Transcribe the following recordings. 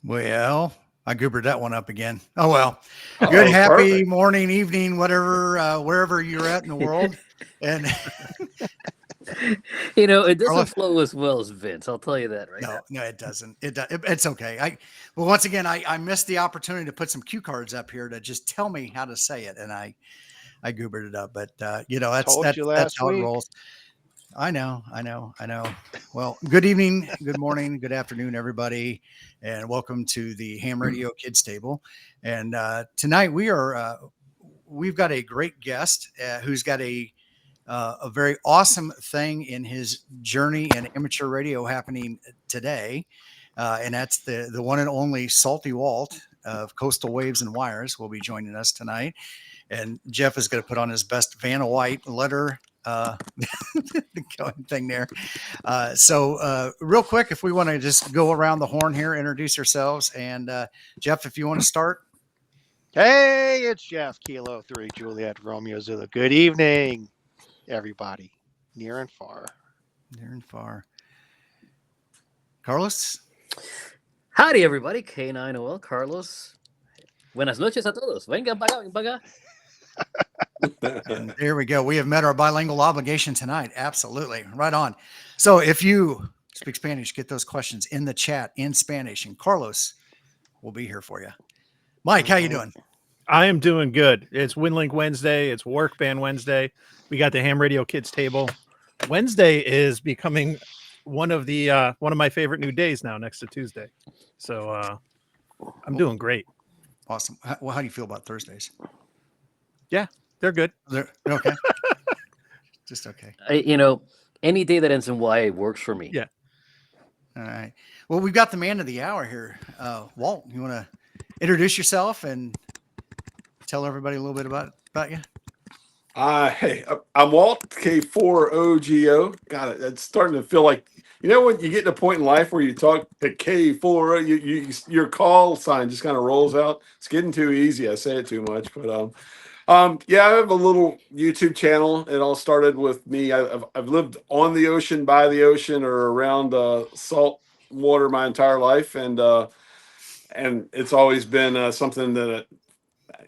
Well, I goobered that one up again. Oh well. Good, Oh, happy perfect. morning, evening, whatever, wherever you're at in the world. And It doesn't Carlos, flow as well as Vince. I'll tell you that right now. no, it doesn't. It's okay. Well, once again, I missed the opportunity to put some cue cards up here to just tell me how to say it, and I goobered it up. But that's Told you that's last how it week. rolls. I know. Well, good evening, good morning, good afternoon, everybody, and welcome to the Ham Radio Kids Table. And tonight we've got a great guest who's got a very awesome thing in his journey in amateur radio happening today, and that's the one and only Salty Walt of Coastal Waves and Wires will be joining us tonight. And Jeff is going to put on his best Vanna White letter thing there. So real quick, if we want to just go around the horn here, introduce ourselves, and Jeff, if you want to start. Hey, it's Jeff, Kilo 3, Juliet, Romeo Zulu. Good evening, everybody, near and far. Near and far. Carlos. Howdy, everybody. K9OL, Carlos. Buenas noches a todos. Venga, paga. And there we go. We have met our bilingual obligation tonight. Absolutely. Right on. So if you speak Spanish, get those questions in the chat in Spanish, and Carlos will be here for you. Mike, how you doing? I am doing good. It's WinLink Wednesday. It's Work Band Wednesday. We got the Ham Radio Kids Table. Wednesday is becoming one of my favorite new days now, next to Tuesday. So I'm doing great. Awesome. Well, how do you feel about Thursdays? Yeah, they're good. They're okay. Just okay. Any day that ends in Y works for me. Yeah. All right. Well, we've got the man of the hour here. Walt, you want to introduce yourself and tell everybody a little bit about you? Hey, I'm Walt, K4OGO. God, it's starting to feel like, when you get to a point in life where you talk to K4, your call sign just kind of rolls out. It's getting too easy. I say it too much, but yeah, I have a little YouTube channel. It all started with me. I've lived on the ocean, by the ocean, or around salt water my entire life, and it's always been something that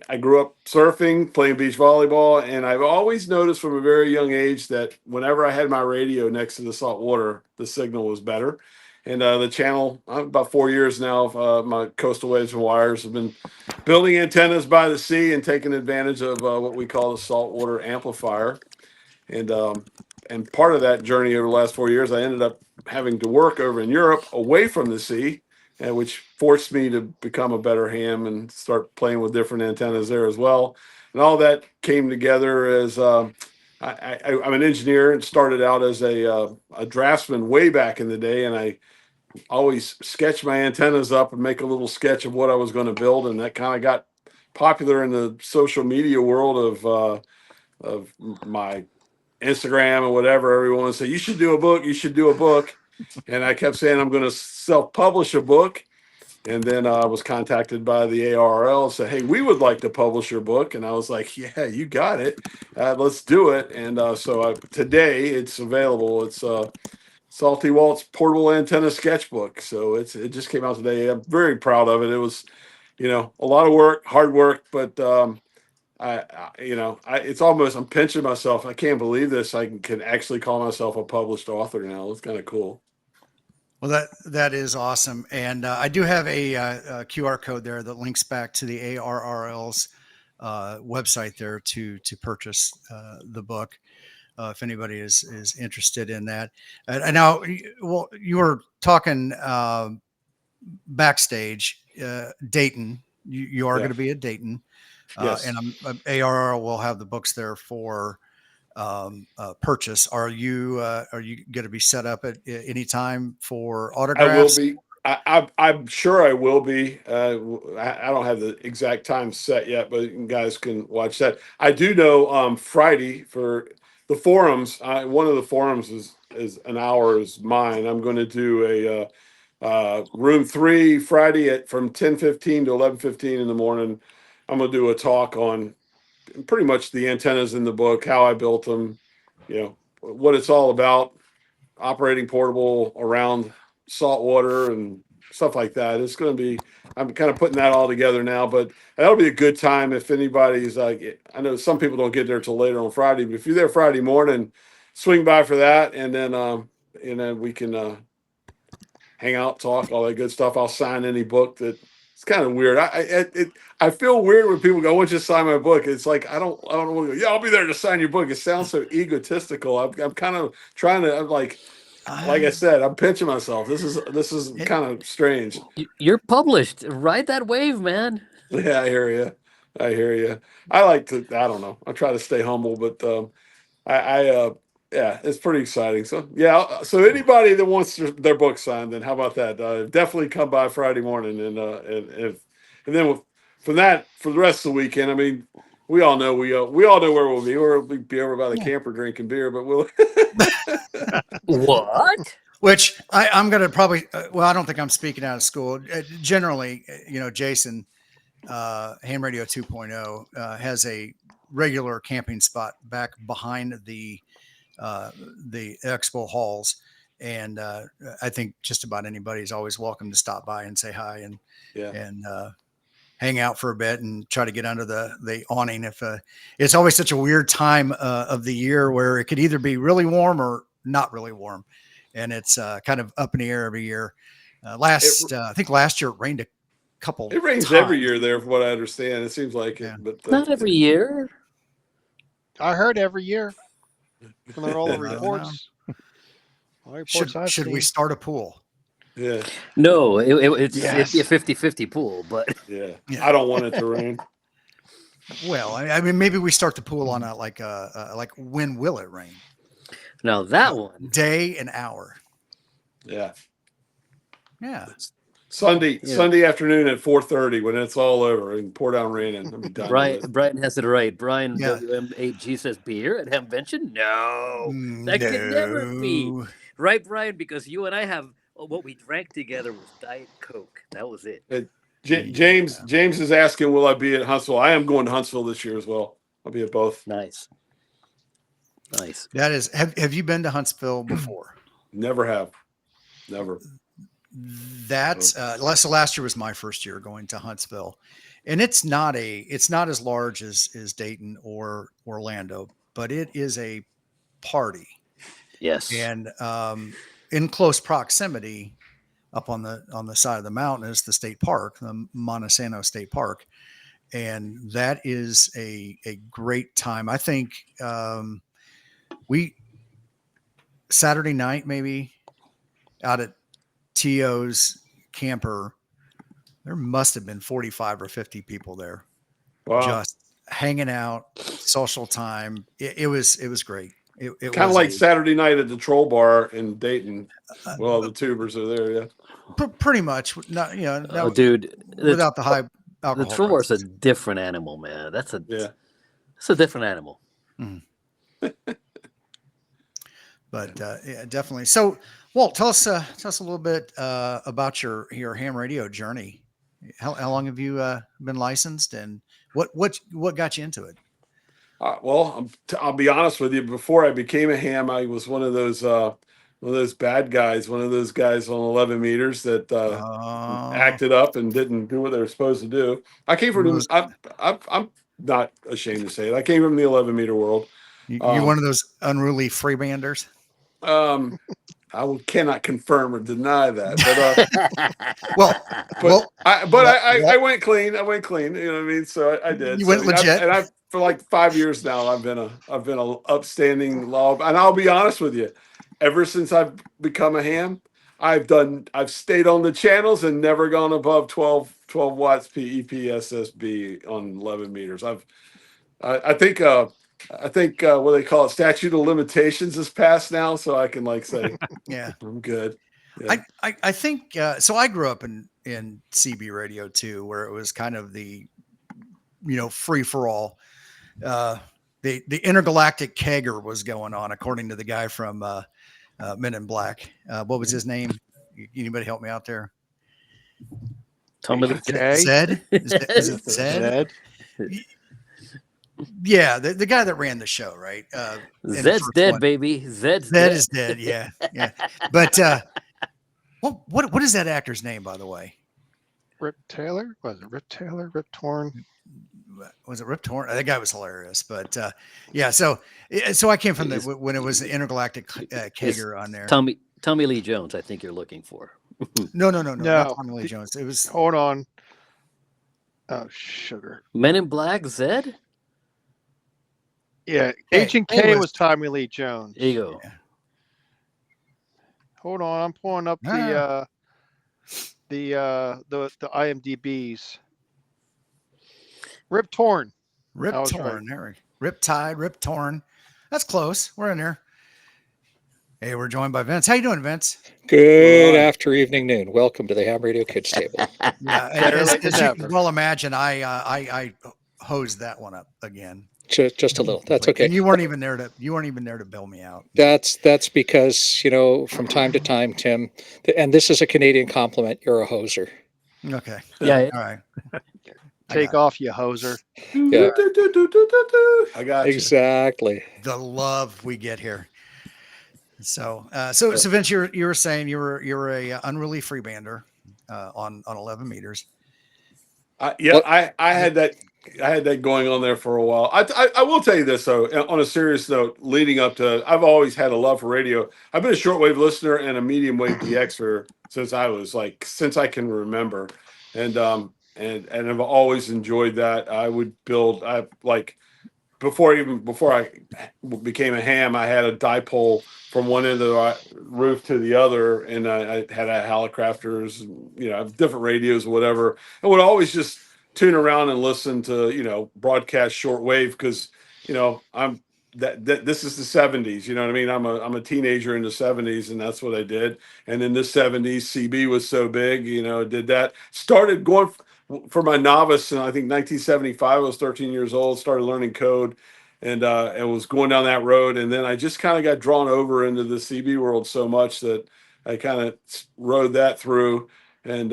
I grew up surfing, playing beach volleyball, and I've always noticed from a very young age that whenever I had my radio next to the salt water, the signal was better. And the channel, about 4 years now, my Coastal Waves and Wires have been building antennas by the sea and taking advantage of what we call the saltwater amplifier. And part of that journey over the last 4 years, I ended up having to work over in Europe away from the sea, which forced me to become a better ham and start playing with different antennas there as well. And all that came together as I'm an engineer and started out as a draftsman way back in the day, and I always sketch my antennas up and make a little sketch of what I was going to build, and that kind of got popular in the social media world of my Instagram or whatever. Everyone would say, "You should do a book. You should do a book," and I kept saying, "I'm going to self-publish a book." And then I was contacted by the ARRL and said, "Hey, we would like to publish your book." And I was like, "Yeah, you got it. Let's do it." And today it's available. It's Salty Walt's portable antenna sketchbook. So it just came out today. I'm very proud of it. It was, a lot of work, hard work, but it's almost, I'm pinching myself. I can't believe this. I can actually call myself a published author now. It's kind of cool. Well, that is awesome, and I do have a QR code there that links back to the ARRL's website there to purchase the book. If anybody is interested in that. And now, well, you were talking backstage, Dayton. You are going to be at Dayton, Yes. and ARRL will have the books there for purchase. Are you going to be set up at any time for autographs? I will be. I'm sure I will be. I don't have the exact time set yet, but you guys can watch that. I do know Friday for the forums. One of the forums is an hour is mine. I'm going to do a room 3 Friday from 10:15 to 11:15 in the morning. I'm going to do a talk on pretty much the antennas in the book, how I built them, what it's all about, operating portable around saltwater and stuff like that. It's going to be. I'm kind of putting that all together now, but that'll be a good time if anybody's like. I know some people don't get there till later on Friday, but if you're there Friday morning, swing by for that, and then we can hang out, talk, all that good stuff. I'll sign any book that. It's kind of weird. I feel weird when people go, "I want you to sign my book." It's like I don't want to go. Yeah, I'll be there to sign your book. It sounds so egotistical. I'm kind of trying to. I'm like I said, I'm pinching myself. This is kind of strange. You're published. Ride that wave, man. Yeah, I hear you. I like to. I don't know. I try to stay humble, but yeah, it's pretty exciting. So yeah, so anybody that wants their book signed, then how about that? Definitely come by Friday morning, and then from that for the rest of the weekend. I mean, we all know where we'll be. We'll be over by the camper drinking beer, but we'll. What? Which I'm going to probably. Well, I don't think I'm speaking out of school. Generally, Jason, Ham Radio 2.0 has a regular camping spot back behind the expo halls, and I think just about anybody is always welcome to stop by and say hi and hang out for a bit and try to get under the awning. If it's always such a weird time of the year where it could either be really warm or not really warm, and it's kind of up in the air every year. I think last year it rained a couple. It rains times. every year there, from what I understand. It seems like it, but Not every year. I heard every year. From all the reports. Should we start a pool? Yeah. No, it's Yes. it'd be a 50-50 pool, but Yeah. I don't want it to rain. Well, I mean, maybe we start the pool on like when will it rain? now that one. Day and hour. Yeah. Yeah. Sunday afternoon at 4:30 when it's all over and pour down rain and I'll be done. Brian has it right. Brian Yeah. WM8G says beer at Hamvention? No. That could never be. Right, Brian? Because you and I have what we drank together was Diet Coke. That was it. James is asking, will I be at Huntsville? I am going to Huntsville this year as well. I'll be at both. Nice. That is. Have you been to Huntsville before? Never have. Never. That's so last year was my first year going to Huntsville, and it's not as large as Dayton or Orlando, but it is a party. Yes. And in close proximity, up on the side of the mountain is the state park, the Montesano State Park, and that is a great time. I think we Saturday night maybe out at T.O.'s camper, there must have been 45 or 50 people there. Wow. Just hanging out, social time. It was great. It Kind of was like Saturday night at the Troll Bar in Dayton. Well, the tubers are there, yeah. Pretty much. Not dude, without the high alcohol. the Troll is a prices. different animal, man. It's a different animal. But yeah, definitely. So, Walt, tell us a little bit about your ham radio journey. How long have you been licensed, and what got you into it? Well, I'll be honest with you. Before I became a ham, I was one of those bad guys, one of those guys on 11 meters that acted up and didn't do what they were supposed to do. I came from. I'm not ashamed to say it. I came from the 11-meter world. You're one of those unruly freebanders. I cannot confirm or deny that, but I went clean. I went clean. You know what I mean? So I did. You went legit. And for like 5 years now, I've been a upstanding law. And I'll be honest with you, ever since I've become a ham, I've stayed on the channels and never gone above 12 watts PEP SSB on 11 meters. I think what they call it, statute of limitations is passed now, so I can say, yeah, I'm good. Yeah. I think so. I grew up in CB radio too, where it was kind of the free for all. The intergalactic kegger was going on, according to the guy from Men in Black. What was his name? Anybody help me out there? Tommy Zed? Is it Zed? Yeah, the guy that ran the show, right? Zed's dead, baby. Zed is dead. Yeah. But What is that actor's name, by the way? Rip Taylor? Was it Rip Taylor? Rip Torn? Was it Rip Torn? That guy was hilarious. But yeah, so I came from when it was the intergalactic Kager on there. Tommy Lee Jones, I think you're looking for. No, not Tommy Lee Jones. It was. Hold on. Oh, sugar. Men in Black, Zed? Yeah, Agent K was Tommy Lee Jones. There you go. Yeah. Hold on, I'm pulling up the IMDb's. Rip Torn. Rip Torn. Right. Rip Tide, Rip Torn. That's close. We're in there. Hey, we're joined by Vince. How you doing, Vince? Good after evening noon. Welcome to the Ham Radio Kids Table. Yeah, as you can well imagine, I hosed that one up again. Just a little. That's okay. And you weren't even there to bail me out. That's because, from time to time, Tim, and this is a Canadian compliment, you're a hoser. Okay. Yeah. All right. Take off, you hoser. Yeah. I got Exactly. The love we get here. So Vince, you were saying you were a unruly freebander on 11 meters. I had that going on there for a while. I will tell you this though, on a serious note, leading up to, I've always had a love for radio. I've been a shortwave listener and a medium wave DXer since I can remember, and I've always enjoyed that. I would build. Before I became a ham, I had a dipole from one end of the roof to the other, and I had a Halicrafters, different radios or whatever. I would always just tune around and listen to broadcast shortwave because I'm this is the 70s. You know what I mean? I'm a teenager in the 70s, and that's what I did. And in the 70s, CB was so big. Did that. Started going for my novice, and I think 1975. I was 13 years old. Started learning code, and was going down that road. And then I just kind of got drawn over into the CB world so much that I kind of rode that through, and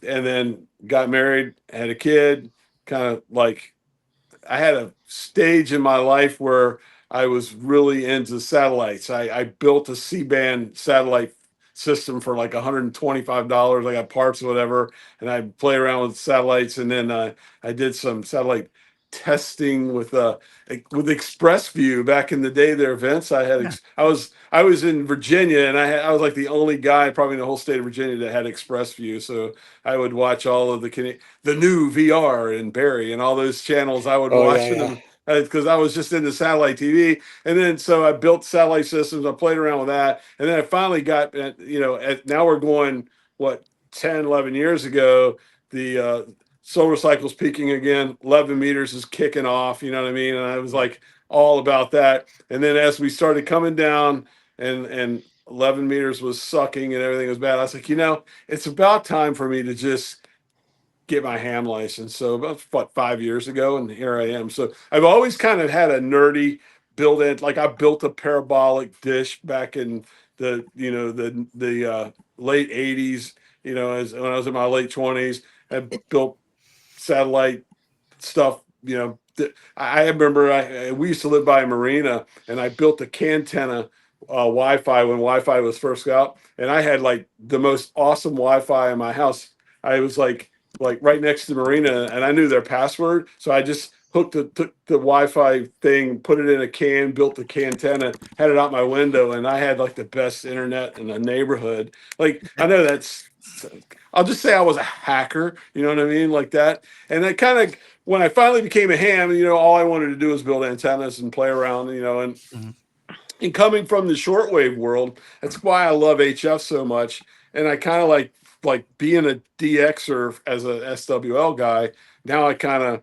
then got married, had a kid. Kind of like I had a stage in my life where I was really into satellites. I built a C-band satellite system for like $125. I got parts or whatever, and I play around with satellites. And then I did some satellite testing with ExpressView back in the day. There, Vince. I was in Virginia, and I was like the only guy probably in the whole state of Virginia that had ExpressView. So I would watch all of the new VR and Barry and all those channels. I would watch them because I was just into satellite TV. And then so I built satellite systems. I played around with that, and then I finally got now we're going 10, 11 years ago. The solar cycle's peaking again. 11 meters is kicking off. You know what I mean? And I was like all about that. And then as we started coming down and 11 meters was sucking and everything was bad, I was like, it's about time for me to just get my ham license. So about 5 years ago, and here I am. So I've always kind of had a nerdy build in. Like I built a parabolic dish back in the late 80s, when I was in my late 20s. I built satellite stuff. I remember we used to live by a marina, and I built a Cantenna Wi-Fi when Wi-Fi was first out, and I had like the most awesome Wi-Fi in my house. I was like right next to the marina, and I knew their password, so I just took the Wi-Fi thing, put it in a can, built the Cantenna, had it out my window, and I had like the best internet in the neighborhood. Like I know I'll just say I was a hacker, you know what I mean? Like that. And that kind of, when I finally became a ham, all I wanted to do was build antennas and play around, and coming from the shortwave world, that's why I love HF so much. And I kind of like being a DXer as a SWL guy. Now I kind of,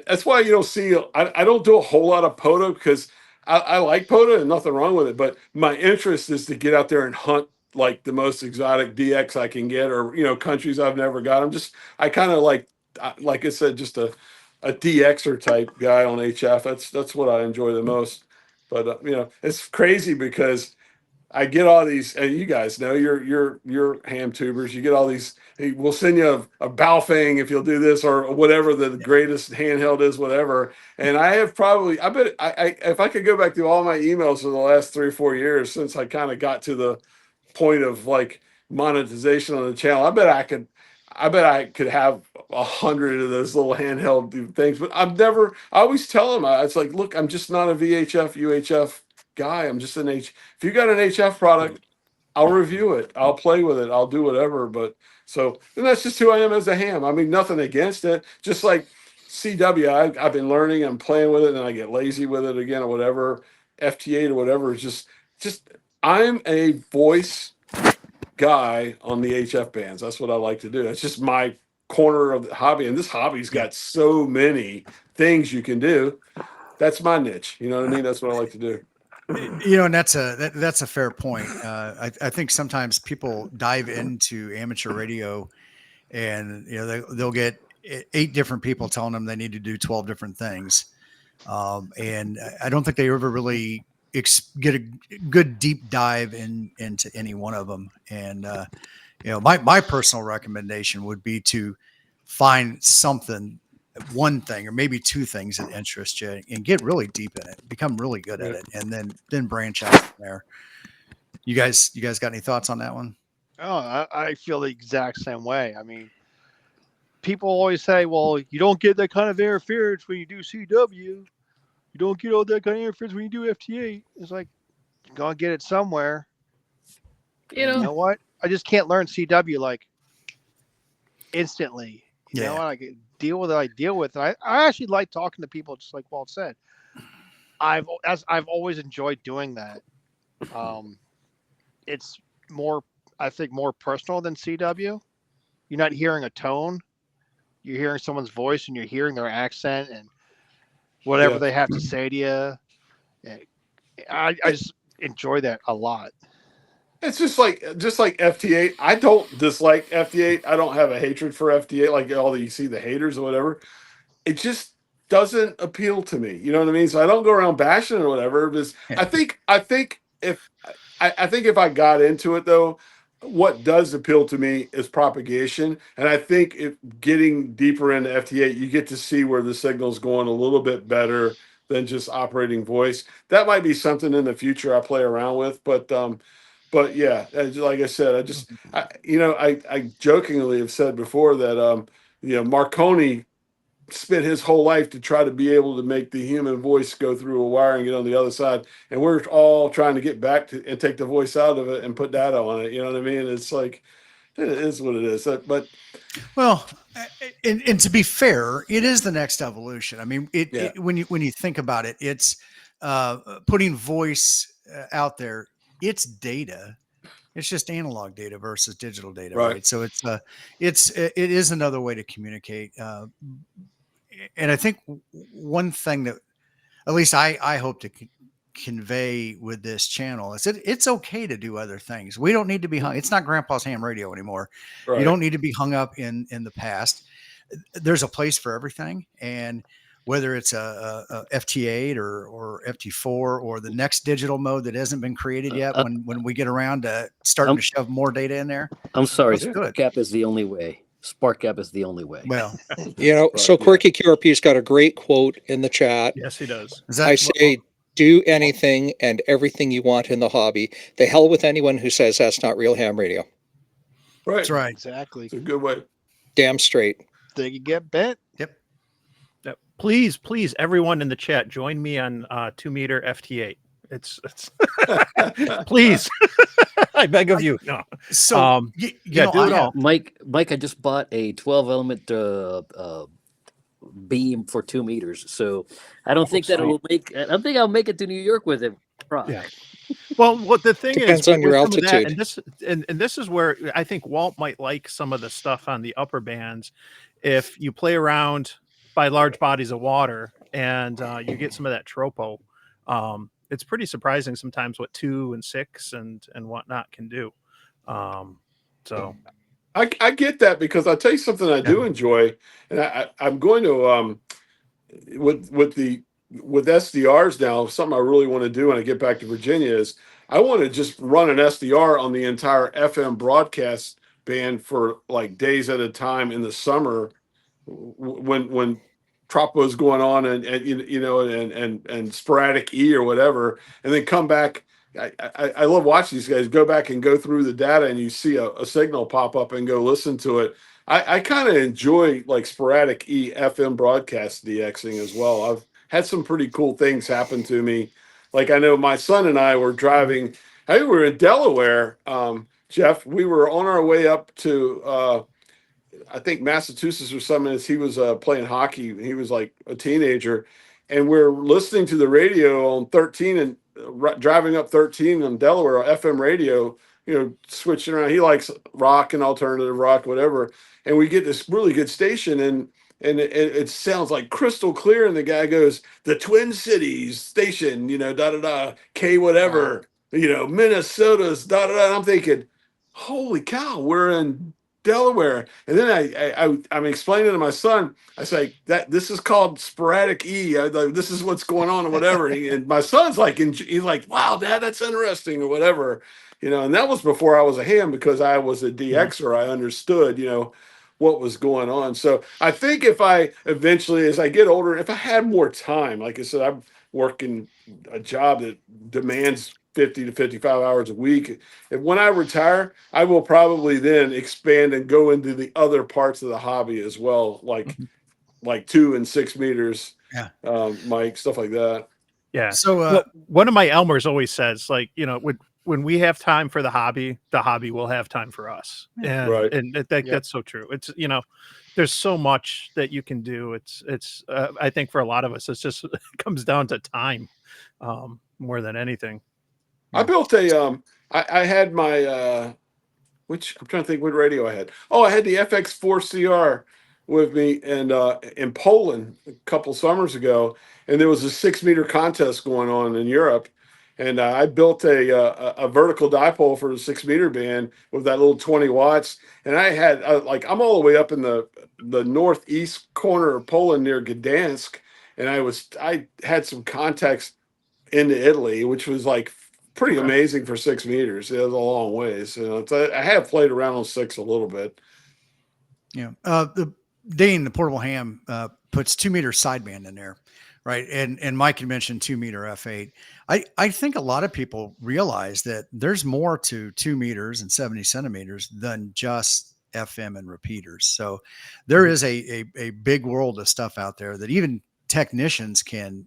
that's why you don't see, I don't do a whole lot of POTA because I like POTA and nothing wrong with it. But my interest is to get out there and hunt like the most exotic DX I can get, or countries I've never got. I kind of like I said, just a DXer type guy on HF. That's what I enjoy the most. But it's crazy because I get all these, and you guys know you're ham tubers. You get all these. Hey, we'll send you a Baofeng if you'll do this or whatever the greatest handheld is, whatever. And I have probably, I bet, if I could go back through all my emails for the last 3 or 4 years since I kind of got to the point of like monetization on the channel. I bet I could have 100 of those little handheld things, but I always tell them, it's like, look, I'm just not a VHF, UHF guy. I'm just if you got an HF product, I'll review it. I'll play with it. I'll do whatever. But and that's just who I am as a ham. I mean, nothing against it. Just like CW, I've been learning and playing with it, and I get lazy with it again or whatever. FT8 or whatever is just I'm a voice guy on the HF bands. That's what I like to do. That's just my corner of the hobby. And this hobby's got so many things you can do. That's my niche. You know what I mean? That's what I like to do. And that's a fair point. I think sometimes people dive into amateur radio, and they'll get 8 different people telling them they need to do 12 different things, and I don't think they ever really get a good deep dive into any one of them. And my personal recommendation would be to find something, one thing or maybe 2 things that interest you, and get really deep in it, become really good at it, and then branch out from there. You guys got any thoughts on that one? Oh, I feel the exact same way. I mean, people always say, well, you don't get that kind of interference when you do CW. You don't get all that kind of interference when you do FT8. It's like, you're going to get it somewhere. You know what? I just can't learn CW like instantly. You know what? I can deal with it. I deal with it. I actually like talking to people, just like Walt said. I've always enjoyed doing that. It's more, I think, more personal than CW. You're not hearing a tone. You're hearing someone's voice, and you're hearing their accent and whatever they have to say to you. I just enjoy that a lot. It's just like FT8. I don't dislike FT8. I don't have a hatred for FT8 like all you see the haters or whatever. It just doesn't appeal to me. You know what I mean? So I don't go around bashing it or whatever. Because I think if I got into it though, what does appeal to me is propagation. And I think if getting deeper into FT8, you get to see where the signal's going a little bit better than just operating voice. That might be something in the future I play around with, but yeah, like I said, I jokingly have said before that Marconi spent his whole life to try to be able to make the human voice go through a wire and get on the other side, and we're all trying to get back to and take the voice out of it and put data on it. You know what I mean? It's like it is what it is. But and to be fair, it is the next evolution. I mean, when you think about it, it's putting voice out there. It's data. It's just analog data versus digital data, right? So it is another way to communicate. And I think one thing that at least I hope to convey with this channel is that it's okay to do other things. We don't need to be hung. It's not Grandpa's Ham Radio anymore. Right. You don't need to be hung up in the past. There's a place for everything, and whether it's a FT8 or FT4 or the next digital mode that hasn't been created yet, when we get around to starting to shove more data in there. I'm sorry, Spark Gap is the only way. Spark Gap is the only way. Well, so Quirky QRP's got a great quote in the chat. Yes, he does. I say, do anything and everything you want in the hobby. The hell with anyone who says that's not real ham radio. Right. That's right. Exactly. It's a good way. Damn straight. They can get bent. Yep. Please, everyone in the chat, join me on 2 meter FT8. It's please. I beg of you. No. So do it all. Mike, I just bought a 12 element beam for 2 meters. So I don't think that I don't think I'll make it to New York with it. Yeah. Well, what the thing depends is on your altitude. And this is where I think Walt might like some of the stuff on the upper bands. If you play around by large bodies of water and you get some of that tropo, it's pretty surprising sometimes what 2 and 6 and whatnot can do. So I get that, because I'll tell you something I do enjoy, and I'm going to with SDRs now. Something I really want to do when I get back to Virginia is I want to just run an SDR on the entire FM broadcast band for like days at a time in the summer when tropo is going on and sporadic E or whatever, and then come back I love watching these guys go back and go through the data, and you see a signal pop up and go listen to it. I kind of enjoy like sporadic FM broadcast DXing as well. I've had some pretty cool things happen to me. Like I know my son and I were driving. I think we were in Delaware, Jeff. We were on our way up to I think Massachusetts or something. As he was playing hockey, he was like a teenager, and we're listening to the radio on 13 and driving up 13 on Delaware FM radio. You know, switching around. He likes rock and alternative rock, whatever. And we get this really good station, and it sounds like crystal clear. And the guy goes, "The Twin Cities station, you know, da da da, K whatever, you know, Minnesota's da da da." And I'm thinking, holy cow, we're in Delaware. And then I'm explaining to my son, I say that this is called sporadic this is what's going on or whatever. And my son's like, he's like, "Wow, Dad, that's interesting," or whatever, you know. And that was before I was a ham, because I was a DXer. I understood, you know, what was going on. So I think if I eventually, as I get older, if I had more time, like I said, I'm working a job that demands 50 to 55 hours a week. And when I retire, I will probably then expand and go into the other parts of the hobby as well, like 2 and 6 meters, Mike, stuff like that. Yeah. So one of my Elmers always says, like, you know, when we have time for the hobby will have time for us. And Right. That's so true. It's, you know, there's so much that you can do. It's I think for a lot of us, it's just, it comes down to time, more than anything. I built I had my, which I'm trying to think what radio I had. Oh, I had the FX4CR with me and in Poland a couple summers ago, and there was a 6 meter contest going on in Europe, and I built a vertical dipole for the 6 meter band with that little 20 watts, and I had like I'm all the way up in the northeast corner of Poland near Gdansk, and I had some contacts into Italy, which was like pretty amazing for 6 meters. It was a long ways. You know, I have played around on 6 a little bit. Yeah. The Dane, the portable ham, puts 2 meter sideband in there. Right. And Mike had mentioned 2 meter F8. I think a lot of people realize that there's more to 2 meters and 70 centimeters than just FM and repeaters. So there is a big world of stuff out there that even technicians can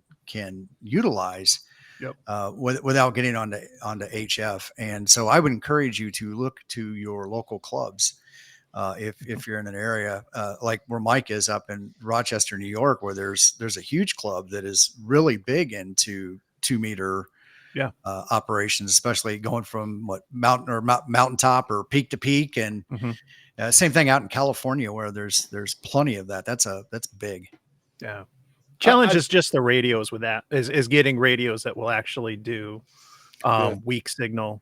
utilize. Yep. Without getting onto HF. And so I would encourage you to look to your local clubs. If you're in an area like where Mike is up in Rochester, New York, where there's a huge club that is really big into 2 meter operations, especially going from mountaintop or peak to peak. And same thing out in California, where there's plenty of that. That's big. Yeah. Challenge is just the radios with that is getting radios that will actually do weak signal,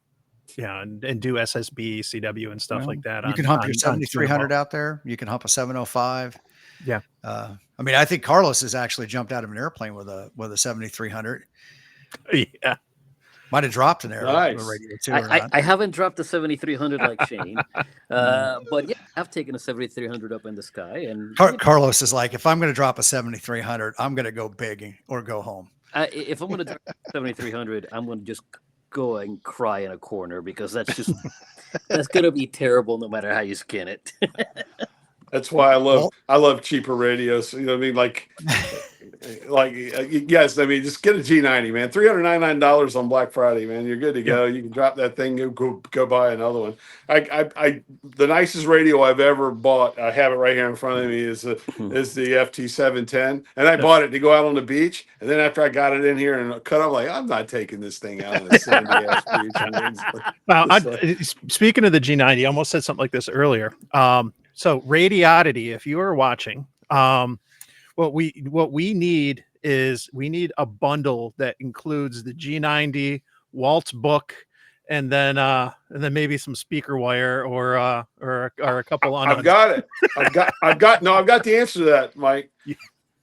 and do SSB, CW, and stuff like that. You can hump your 7300 out there. You can hump a 705. Yeah. I mean, I think Carlos has actually jumped out of an airplane with a 7300. Yeah. Might have dropped an arrow Nice. radio too. I haven't dropped the 7300 like Shane, but yeah, I've taken a 7300 up in the sky. And Carlos is like, if I'm going to drop a 7300, I'm going to go big or go home. If I'm going to drop 7300, I'm going to just go and cry in a corner, because that's going to be terrible no matter how you skin it. That's why I love cheaper radios. You know what I mean? Like yes, I mean, just get a G90, man. $399 on Black Friday, man. You're good to go. You can drop that thing, go buy another one. The nicest radio I've ever bought, I have it right here in front of me, is the FT710, and I bought it to go out on the beach. And then after I got it in here and cut, I'm like, I'm not taking this thing out on the sandy ass beach. Wow. Speaking of the G90, I almost said something like this earlier. So Radiodity, if you are watching, what we need is a bundle that includes the G90, Walt's book, and then maybe some speaker wire or a couple on. I've got it. I've got the answer to that, Mike.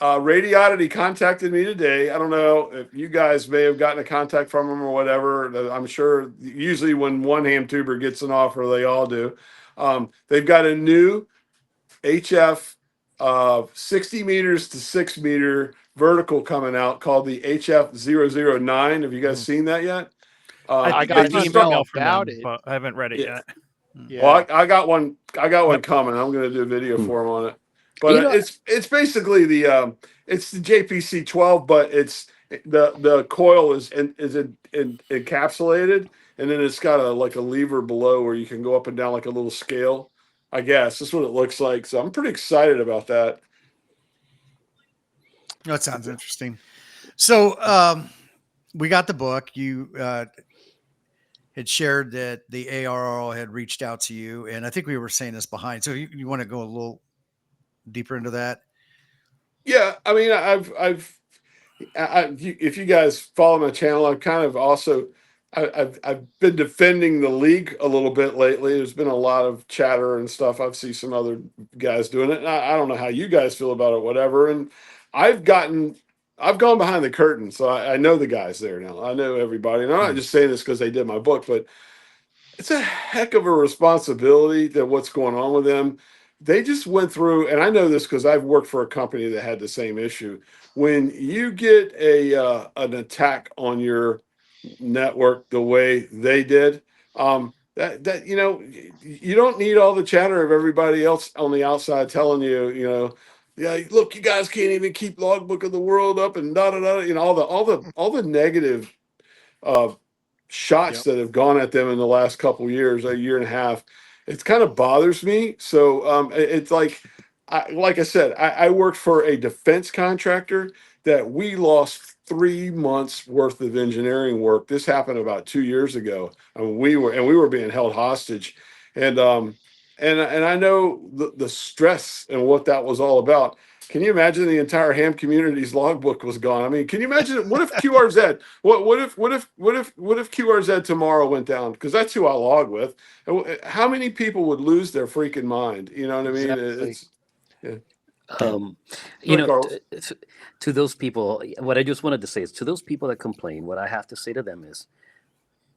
Radiodity contacted me today. I don't know if you guys may have gotten a contact from them or whatever. I'm sure usually when one ham tuber gets an offer, they all do. They've got a new HF 60 meters to 6 meter vertical coming out called the HF 009. Have you guys seen that yet? I think got I an got email email from about them, it. but I haven't read it Yeah. yet. Yeah. Well, I got one. I got one Yep. coming. I'm going to do a video Hmm. for him on it. But You know, it's basically it's the JPC 12, but it's the coil is encapsulated, and then it's got a lever below where you can go up and down like a little scale. I guess that's what it looks like. So I'm pretty excited about that. That sounds interesting. So we got the book. You had shared that the ARRL had reached out to you, and I think we were saying this behind. So you want to go a little deeper into that? Yeah, I mean, if you guys follow my channel, I've kind of also I've been defending the league a little bit lately. There's been a lot of chatter and stuff. I've seen some other guys doing it. And I don't know how you guys feel about it, whatever. And I've gone behind the curtain, so I know the guys there now. I know everybody, and I'm not just saying this because they did my book, but it's a heck of a responsibility to what's going on with them. They just went through, and I know this because I've worked for a company that had the same issue. When you get an attack on your network the way they did, that you don't need all the chatter of everybody else on the outside telling you, yeah, look, you guys can't even keep logbook of the world up and da da da, all the negative shots Yep. that have gone at them in the last couple years, a year and a half. It kind of bothers me. So it's like I said, I worked for a defense contractor that we lost 3 months worth of engineering work. This happened about 2 years ago, and we were being held hostage, and I know the stress and what that was all about. Can you imagine the entire ham community's logbook was gone? I mean, can you imagine what if QRZ? What if QRZ tomorrow went down? Because that's who I log with. How many people would lose their freaking mind? You know what I mean? Exactly. It's yeah. you Right, know, Carlos. to those people, what I just wanted to say is to those people that complain, what I have to say to them is,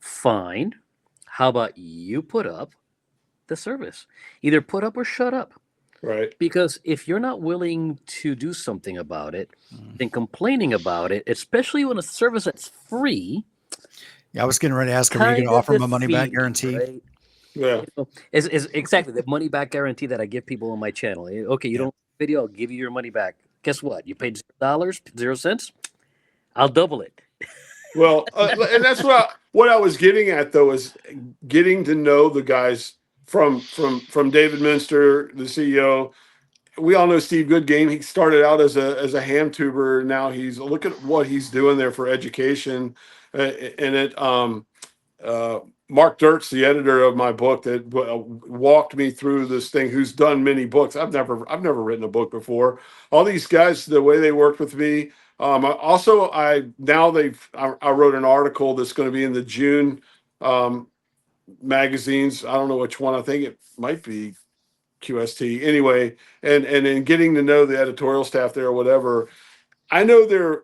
fine. How about you put up the service? Either put up or shut up. Right. Because if you're not willing to do something about it, then complaining about it, especially when a service that's free, Yeah, I was getting ready to ask, are you going to kind of offer them a money back defeating, guarantee? right? Yeah. Is exactly the money back guarantee that I give people on my channel. Okay, you don't video, I'll give you your money back. Guess what? You paid $0, 0 cents. I'll double it. Well, and that's what I was getting at though, is getting to know the guys from David Minster, the CEO. We all know Steve Goodgame. He started out as a ham tuber. Now look at what he's doing there for education. And it Mark Dirt's the editor of my book that walked me through this thing. Who's done many books? I've never written a book before. All these guys, the way they worked with me. I wrote an article that's going to be in the June magazines. I don't know which one. I think it might be QST anyway, and then getting to know the editorial staff there or whatever. I know their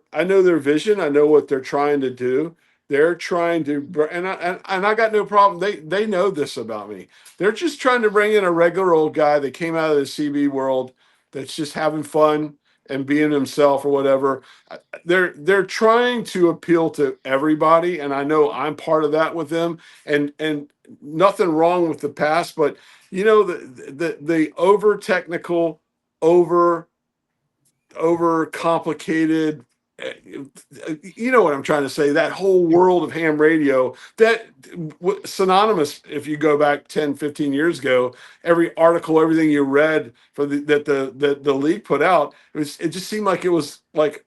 vision. I know what they're trying to do. They're trying to, and I got no problem. They know this about me. They're just trying to bring in a regular old guy that came out of the CB world that's just having fun and being himself or whatever. They're trying to appeal to everybody, and I know I'm part of that with them. And nothing wrong with the past, but the over technical, over complicated, you know what I'm trying to say, that whole world of ham radio that synonymous, if you go back 10-15 years ago, every article, everything you read for the league put out, it just seemed like it was like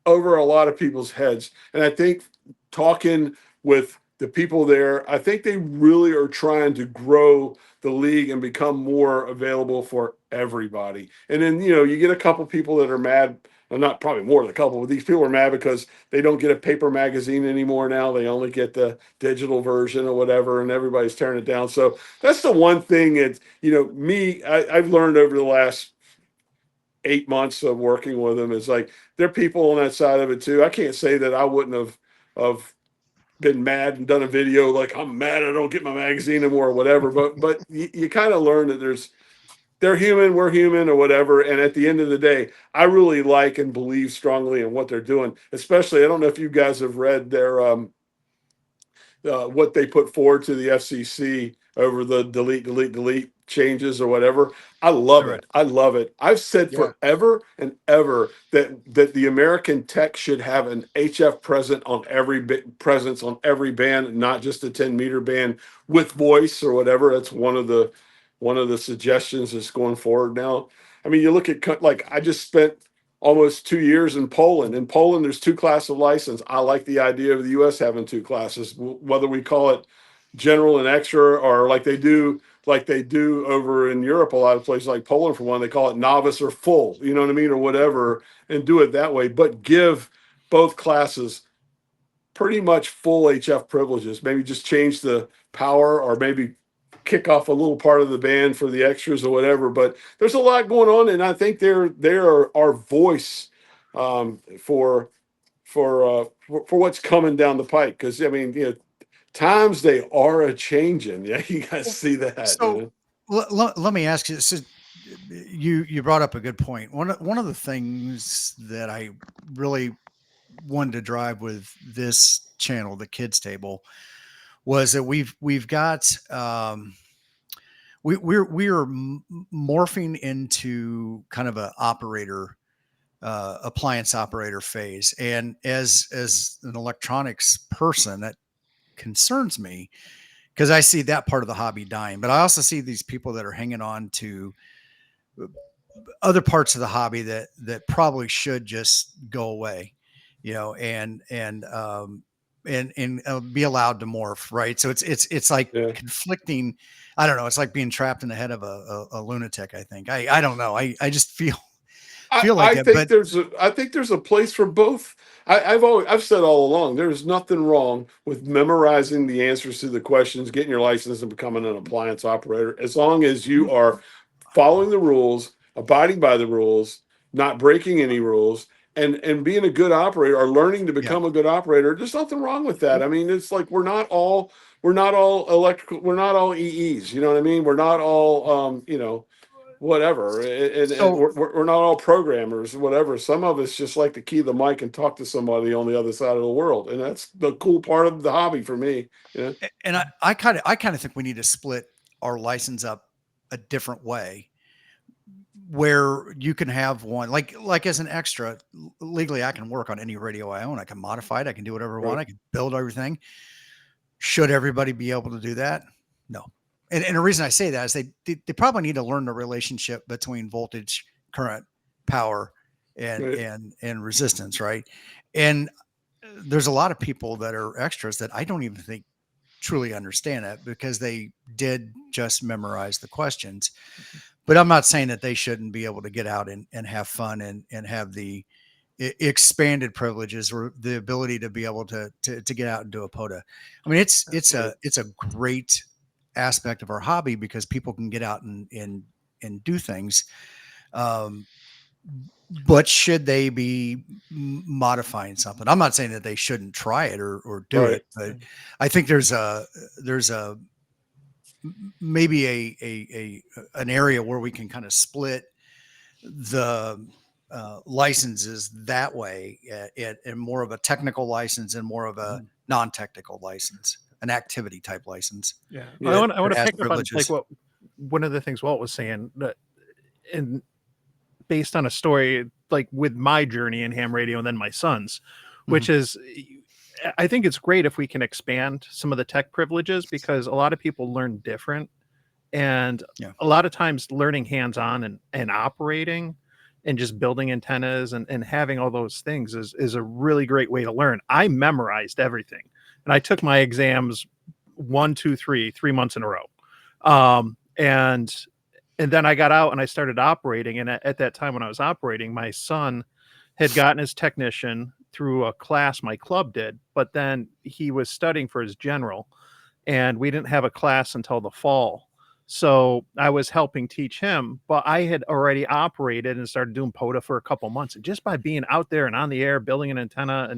over a lot of people's heads. And I think talking with the people there, I think they really are trying to grow the league and become more available for everybody. And then, you get a couple people that are mad, well, not probably more than a couple, but these people are mad because they don't get a paper magazine anymore now. They only get the digital version or whatever, and everybody's tearing it down. So that's the one thing that, I've learned over the last 8 months of working with them is like, there are people on that side of it too. I can't say that I wouldn't have been mad and done a video like, I'm mad I don't get my magazine anymore or whatever, but you kind of learn that they're human, we're human or whatever. And at the end of the day, I really like and believe strongly in what they're doing. Especially, I don't know if you guys have read what they put forward to the FCC over the delete changes or whatever. I love Right. it. I love it. I've said Yeah. forever and ever that the American tech should have an HF presence on every band, not just a 10-meter band with voice or whatever. That's one of the suggestions that's going forward now. I mean, you look at, like, I just spent almost 2 years in Poland. In Poland, there's two classes of license. I like the idea of the U.S. having two classes, whether we call it general and extra, or like they do over in Europe, a lot of places like Poland, for one, they call it novice or full, you know what I mean, or whatever, and do it that way. But give both classes pretty much full HF privileges. Maybe just change the power, or maybe kick off a little part of the band for the extras or whatever. But there's a lot going on, and I think they're our voice for what's coming down the pike. Because I mean, times they are a changing. Yeah, you guys see that. So let me ask you. So you brought up a good point. One of the things that I really wanted to drive with this channel, the Kids Table, was that we've got we're morphing into kind of a operator appliance operator phase, and as an electronics person, that concerns me because I see that part of the hobby dying. But I also see these people that are hanging on to other parts of the hobby that probably should just go away, and be allowed to morph, right? So it's like conflicting. I don't know. It's like being trapped in the head of a lunatic. I think. I don't know. I just feel like I think there's a place for both. I've said all along, there's nothing wrong with memorizing the answers to the questions, getting your license, and becoming an appliance operator, as long as you are following the rules, abiding by the rules, not breaking any rules, and being a good operator, or learning to become a good operator. There's nothing wrong with that. I mean, it's like we're not all electrical, we're not all EEs. You know what I mean? We're not all whatever, and we're not all programmers, whatever. Some of us just like to key the mic and talk to somebody on the other side of the world, and that's the cool part of the hobby for me. And I kind of think we need to split our license up a different way, where you can have one like as an extra. Legally, I can work on any radio I own. I can modify it. I can do whatever I want. I can build everything. Should everybody be able to do that? No. And the reason I say that is they probably need to learn the relationship between voltage, current, power, and resistance, right? And there's a lot of people that are extras that I don't even think truly understand it, because they did just memorize the questions. But I'm not saying that they shouldn't be able to get out and have fun and have the expanded privileges, or the ability to be able to get out and do a POTA. I mean, it's a great aspect of our hobby, because people can get out and do things. But should they be modifying something? I'm not saying that they shouldn't try it or do it, but I think there's maybe an area where we can kind of split the licenses that way, and more of a technical license and more of a non-technical license, an activity type license. Yeah. I want to pick up on like what one of the things Walt was saying, that, and based on a story like with my journey in ham radio and then my son's, which is, I think it's great if we can expand some of the tech privileges, because a lot of people learn different, and a lot of times learning hands-on and operating and just building antennas and having all those things is a really great way to learn. I memorized everything, and I took my exams 1, 2, 3 months in a row. And then I got out and I started operating. And at that time when I was operating, my son had gotten his technician through a class my club did, but then he was studying for his general, and we didn't have a class until the fall. So I was helping teach him, but I had already operated and started doing POTA for a couple months. And just by being out there and on the air, building an antenna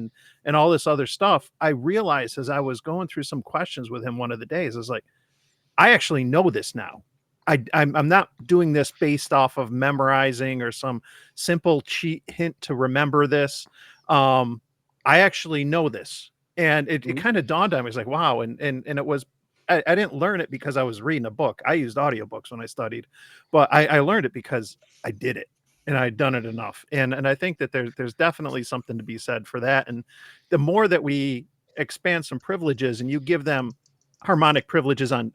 and all this other stuff, I realized as I was going through some questions with him one of the days, I was like, I actually know this now. I'm not doing this based off of memorizing or some simple cheat hint to remember this. I actually know this. And it Mhm. kind of dawned on me. It's like, wow. And it was, I didn't learn it because I was reading a book. I used audiobooks when I studied, but I learned it because I did it and I'd done it enough. And I think that there's definitely something to be said for that. And the more that we expand some privileges and you give them harmonic privileges on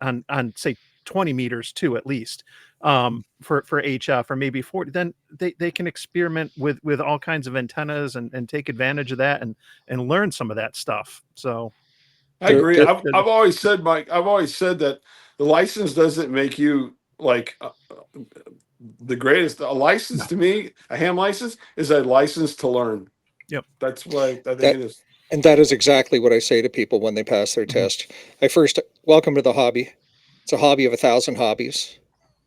say 20 meters too, at least, for HF, or maybe 40, then they can experiment with all kinds of antennas and take advantage of that and learn some of that stuff. So I agree. There- I've always said, Mike, I've always said that the license doesn't make you like the greatest. A license to me, a ham license, is a license to learn. Yep. That's what I think That- it is. And that is exactly what I say to people when they pass their test. I first welcome to the hobby. It's a hobby of 1,000 hobbies,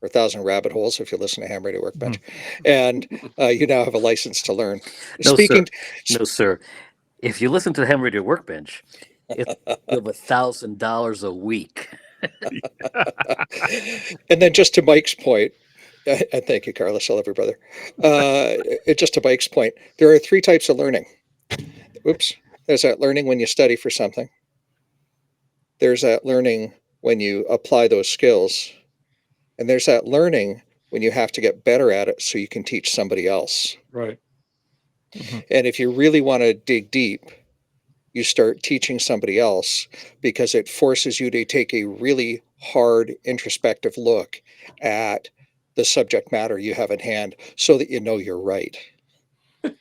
or 1,000 rabbit holes if you listen to Ham Radio Workbench. And you now have a license to learn. No, Speaking, sir. No, sir. If you listen to the Ham Radio Workbench, it's of $1,000 a week. and then just to Mike's point, and thank you, Carlos. I love your brother. Just to Mike's point, there are 3 types of learning. Oops. There's that learning when you study for something. There's that learning when you apply those skills. And there's that learning when you have to get better at it so you can teach somebody else. Right. And if you really want to dig deep, you start teaching somebody else, because it forces you to take a really hard introspective look at the subject matter you have at hand so that you know you're right,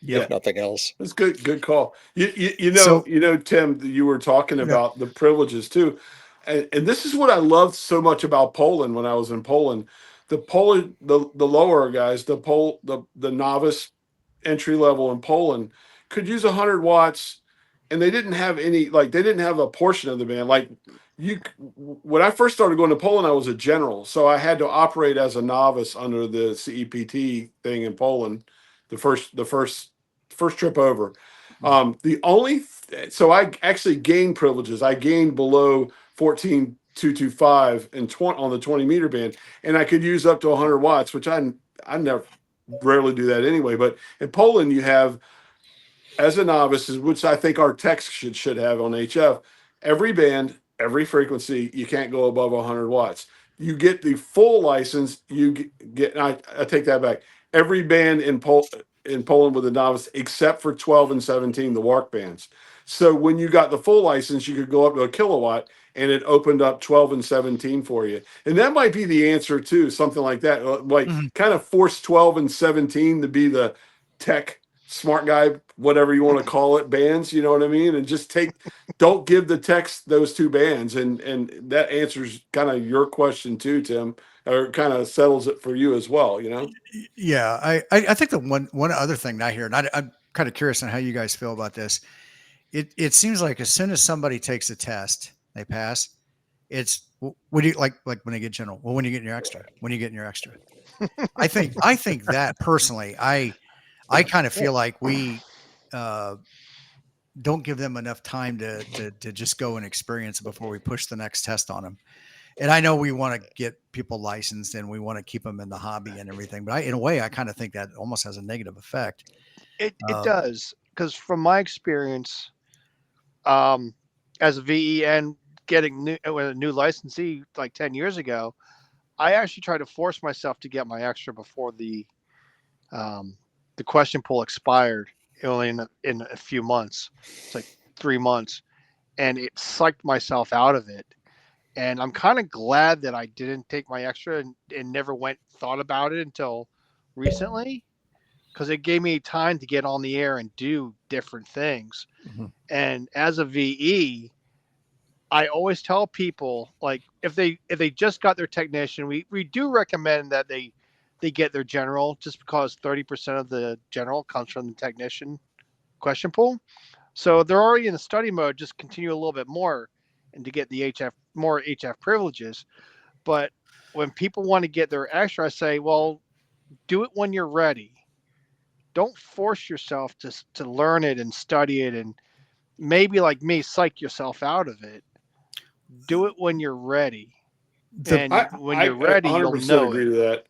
Yeah. if nothing else. That's good. Good call. You So- know, Tim, you were talking about the privileges too, and this is what I loved so much about Poland when I was in Poland. The lower guys, the novice entry level in Poland could use 100 watts, and they didn't have they didn't have a portion of the band. Like when I first started going to Poland, I was a general, so I had to operate as a novice under the CEPT thing in Poland. The first trip over. So I actually gained privileges. I gained below 14,225 and 20 on the 20 meter band, and I could use up to 100 watts, which I never rarely do that anyway. But in Poland, you have, as a novice, which I think our techs should have on HF, every band, every frequency, you can't go above 100 watts. You get the full license. You get. I take that back. Every band in Poland with a novice, except for 12 and 17, the WARC bands. So when you got the full license, you could go up to a kilowatt, and it opened up 12 and 17 for you. And that might be the answer too, something like that. Like kind of force 12 and 17 to be the tech smart guy, whatever you want to call it, bands, you know what I mean? And just don't give the techs those 2 bands. And that answers kind of your question too, Tim, or kind of settles it for you as well, you know? Yeah, I think the one other thing that I hear, and I'm kind of curious on how you guys feel about this. It seems like as soon as somebody takes a test, they pass. It's what do you like when they get general? Well, when you get your extra, when you get your extra. I think that personally, I kind of feel like we don't give them enough time to just go and experience it before we push the next test on them. And I know we want to get people licensed and we want to keep them in the hobby and everything, but in a way, I kind of think that almost has a negative effect. It does, because from my experience, as a VE and getting a new licensee like 10 years ago, I actually tried to force myself to get my extra before the question pool expired, only in a few months. It's like 3 months, and it psyched myself out of it. And I'm kind of glad that I didn't take my extra and never thought about it until recently, because it gave me time to get on the air and do different things. Mm-hmm. And as a VE, I always tell people, like, if they just got their technician, we do recommend that they get their general, just because 30% of the general comes from the technician question pool. So they're already in the study mode, just continue a little bit more and to get the more HF privileges. But when people want to get their extra, I say, well, do it when you're ready. Don't force yourself to learn it and study it, and maybe, like me, psych yourself out of it. Do it when you're ready. And when you're ready, you'll 100% know agree it. to that.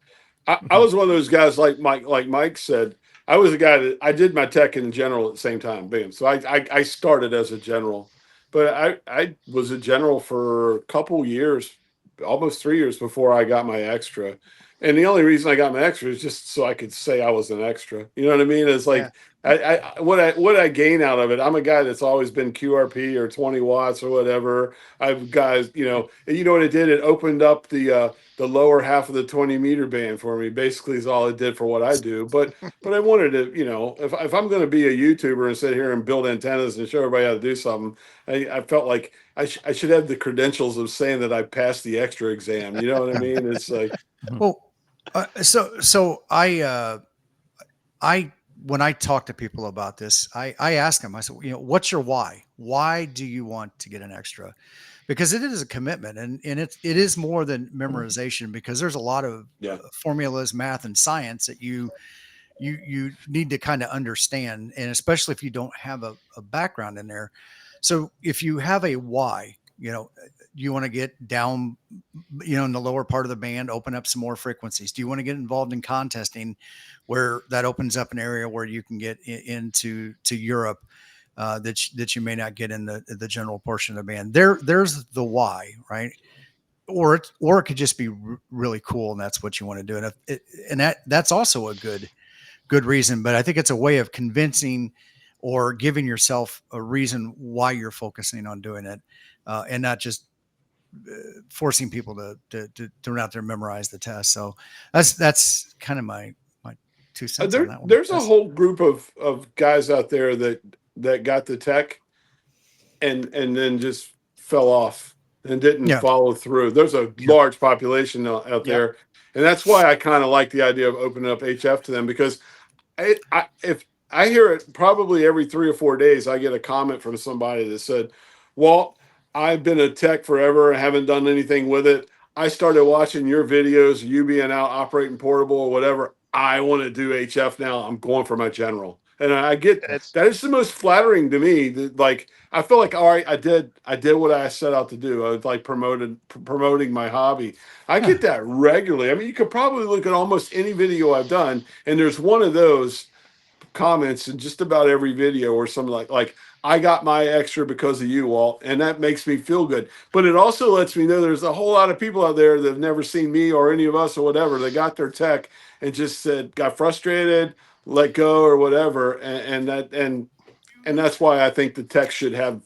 I was one of those guys, like Mike said. I was a guy that I did my tech and general at the same time. Bam. So I started as a general, but I was a general for a couple years, almost 3 years before I got my extra. And the only reason I got my extra is just so I could say I was an extra. You know what I mean? It's Yeah. like what I gain out of it. I'm a guy that's always been QRP or 20 watts or whatever. I've guys, you know what it did? It opened up the lower half of the 20-meter band for me. Basically, is all it did for what I do. But I wanted to, if I'm going to be a YouTuber and sit here and build antennas and show everybody how to do something, I felt like I should have the credentials of saying that I passed the extra exam. You know what I mean? It's like, Well, so when I talk to people about this, I ask them, I said, what's your why? Why do you want to get an extra? Because it is a commitment, and it is more than memorization, because there's a lot of yeah. formulas, math, and science that you need to kind of understand, and especially if you don't have a background in there. So if you have a why, you want to get down, in the lower part of the band, open up some more frequencies. Do you want to get involved in contesting, where that opens up an area where you can get into Europe, that you may not get in the general portion of the band? There's the why, right? Or it could just be really cool, and that's what you want to do. And that's also a good reason, but I think it's a way of convincing or giving yourself a reason why you're focusing on doing it, and not just forcing people to run out there and memorize the test. So that's kind of my 2 cents on that one. There's a whole group of guys out there that got the tech and then just fell off and didn't follow through. There's a large population out there, and that's why I kind of like the idea of opening up HF to them, because if I hear it probably every 3 or 4 days, I get a comment from somebody that said, "Walt, I've been a tech forever. I haven't done anything with it. I started watching your videos, you being out operating portable or whatever. I want to do HF now. I'm going for my general." And I get that is the most flattering to me. That, like, I feel like, all right, I did what I set out to do. I was like promoting my hobby. I get that regularly. I mean, you could probably look at almost any video I've done, and there's one of those comments in just about every video, or something like I got my extra because of you, Walt, and that makes me feel good. But it also lets me know there's a whole lot of people out there that have never seen me or any of us or whatever. They got their tech and just got frustrated, let go or whatever, and that's why I think the tech should have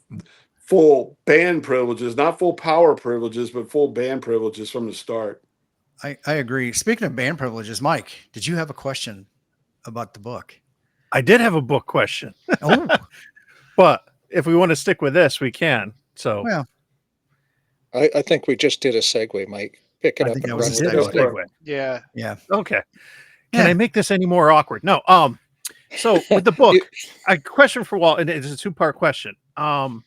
full band privileges, not full power privileges, but full band privileges from the start. I agree. Speaking of band privileges, Mike, did you have a question about the book? I did have a book question. Oh, but if we want to stick with this, we can. So, well, I think we just did a segue, Mike. Pick it I up think and that run was with a it. segue. Yeah. Yeah. Okay. Can Yeah. I make this any more awkward? No. So with the book, a question for Walt, and it's a 2-part question. I'm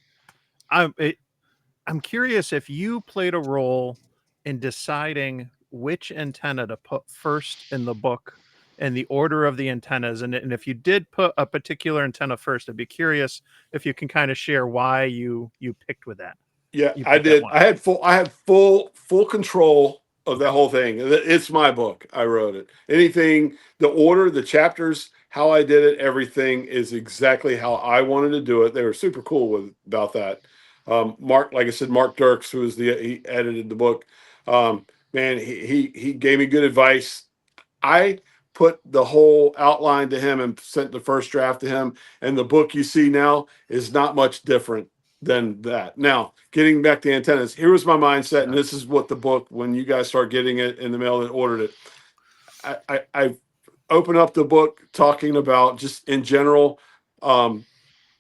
curious if you played a role in deciding which antenna to put first in the book and the order of the antennas. And if you did put a particular antenna first, I'd be curious if you can kind of share why you picked with that. Yeah, I did. I had full control of that whole thing. It's my book. I wrote it. Anything, the order, the chapters, how I did it, everything is exactly how I wanted to do it. They were super cool about that. Mark, like I said, Mark Dirks, he edited the book. Man, he gave me good advice. I put the whole outline to him and sent the first draft to him. And the book you see now is not much different than that. Now, getting back to antennas, here was my mindset, and this is what the book, when you guys start getting it in the mail and ordered it, I opened up the book talking about just in general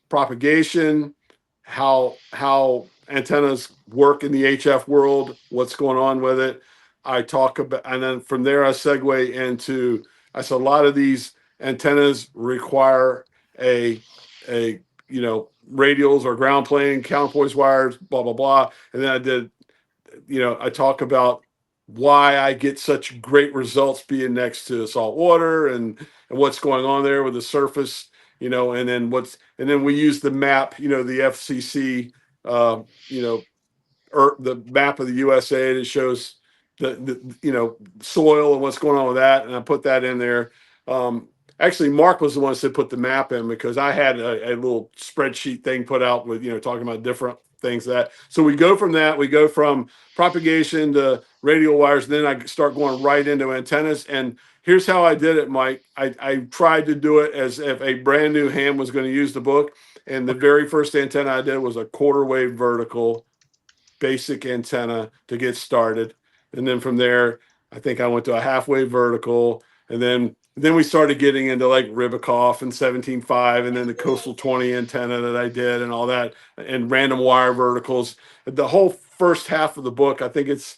propagation, how antennas work in the HF world, what's going on with it. I talk about, and then from there I segue into, I said a lot of these antennas require a radials or ground plane, counterpoise wires, blah blah blah. And then I did, I talk about why I get such great results being next to salt water and what's going on there with the surface, and then we use the map, the FCC, the map of the USA that shows the soil and what's going on with that, and I put that in there. Actually, Mark was the one that said put the map in, because I had a little spreadsheet thing put out with talking about different things that. So we go from that. We go from propagation to radial wires. And then I start going right into antennas. And here's how I did it, Mike. I tried to do it as if a brand new ham was going to use the book. And the very first antenna I did was a quarter wave vertical basic antenna to get started. And then from there, I think I went to a half wave vertical. And then we started getting into like Ribicoff and 17.5 and then the Coastal 20 antenna that I did and all that and random wire verticals. The whole first half of the book, I think it's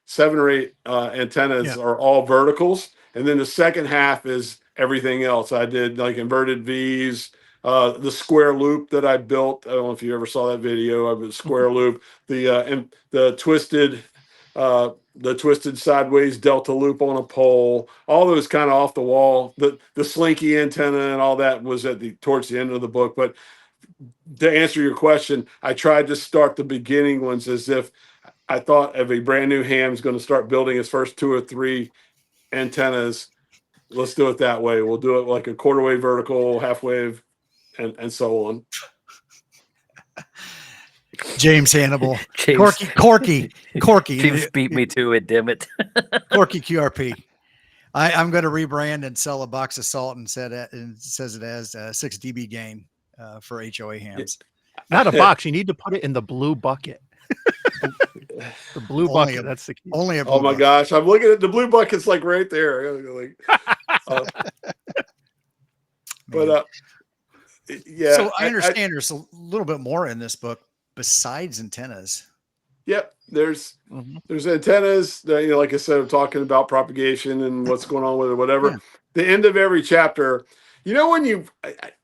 7 or 8 antennas are all verticals. And then the second half is everything else. I did like inverted V's, the square loop that I built. I don't know if you ever saw that video of a square loop, and the twisted sideways delta loop on a pole, all those kind of off the wall, the slinky antenna and all that was towards the end of the book. But to answer your question, I tried to start the beginning ones as if I thought of a brand new ham's going to start building his first 2 or 3 antennas. Let's do it that way. We'll do it like a quarter wave vertical, half wave, and so on. James Hannibal, James, Corky. James beat me to it, damn it. Corky QRP. I'm going to rebrand and sell a box of salt and says it has 6 dB gain for HOA hams. Not a box. You need to put it in the blue bucket. The blue Only bucket. That's the key. Only a blue Oh my bucket. gosh, I'm looking at the blue bucket's like right there. But yeah. So I understand there's a little bit more in this book besides antennas. Yep, there's antennas that, like I said, I'm talking about propagation and what's going on with it, whatever. Yeah. The end of every chapter, when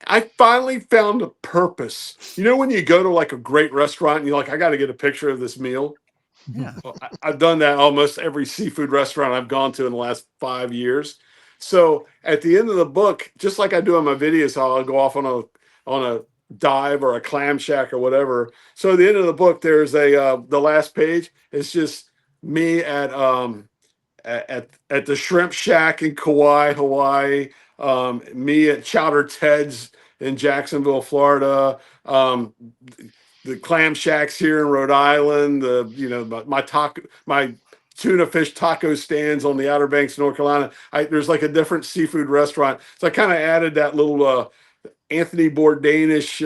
I finally found a purpose. When you go to like a great restaurant and you're like, I got to get a picture of this meal. Yeah. Well, I've done that almost every seafood restaurant I've gone to in the last 5 years. So at the end of the book, just like I do in my videos, how I'll go off on a dive or a clam shack or whatever. So at the end of the book, there's the last page. It's just me at the shrimp shack in Kauai, Hawaii. Me at Chowder Ted's in Jacksonville, Florida. The clam shacks here in Rhode Island. My tuna fish taco stands on the Outer Banks, North Carolina. There's like a different seafood restaurant. So I kind of added that little Anthony Bourdainish,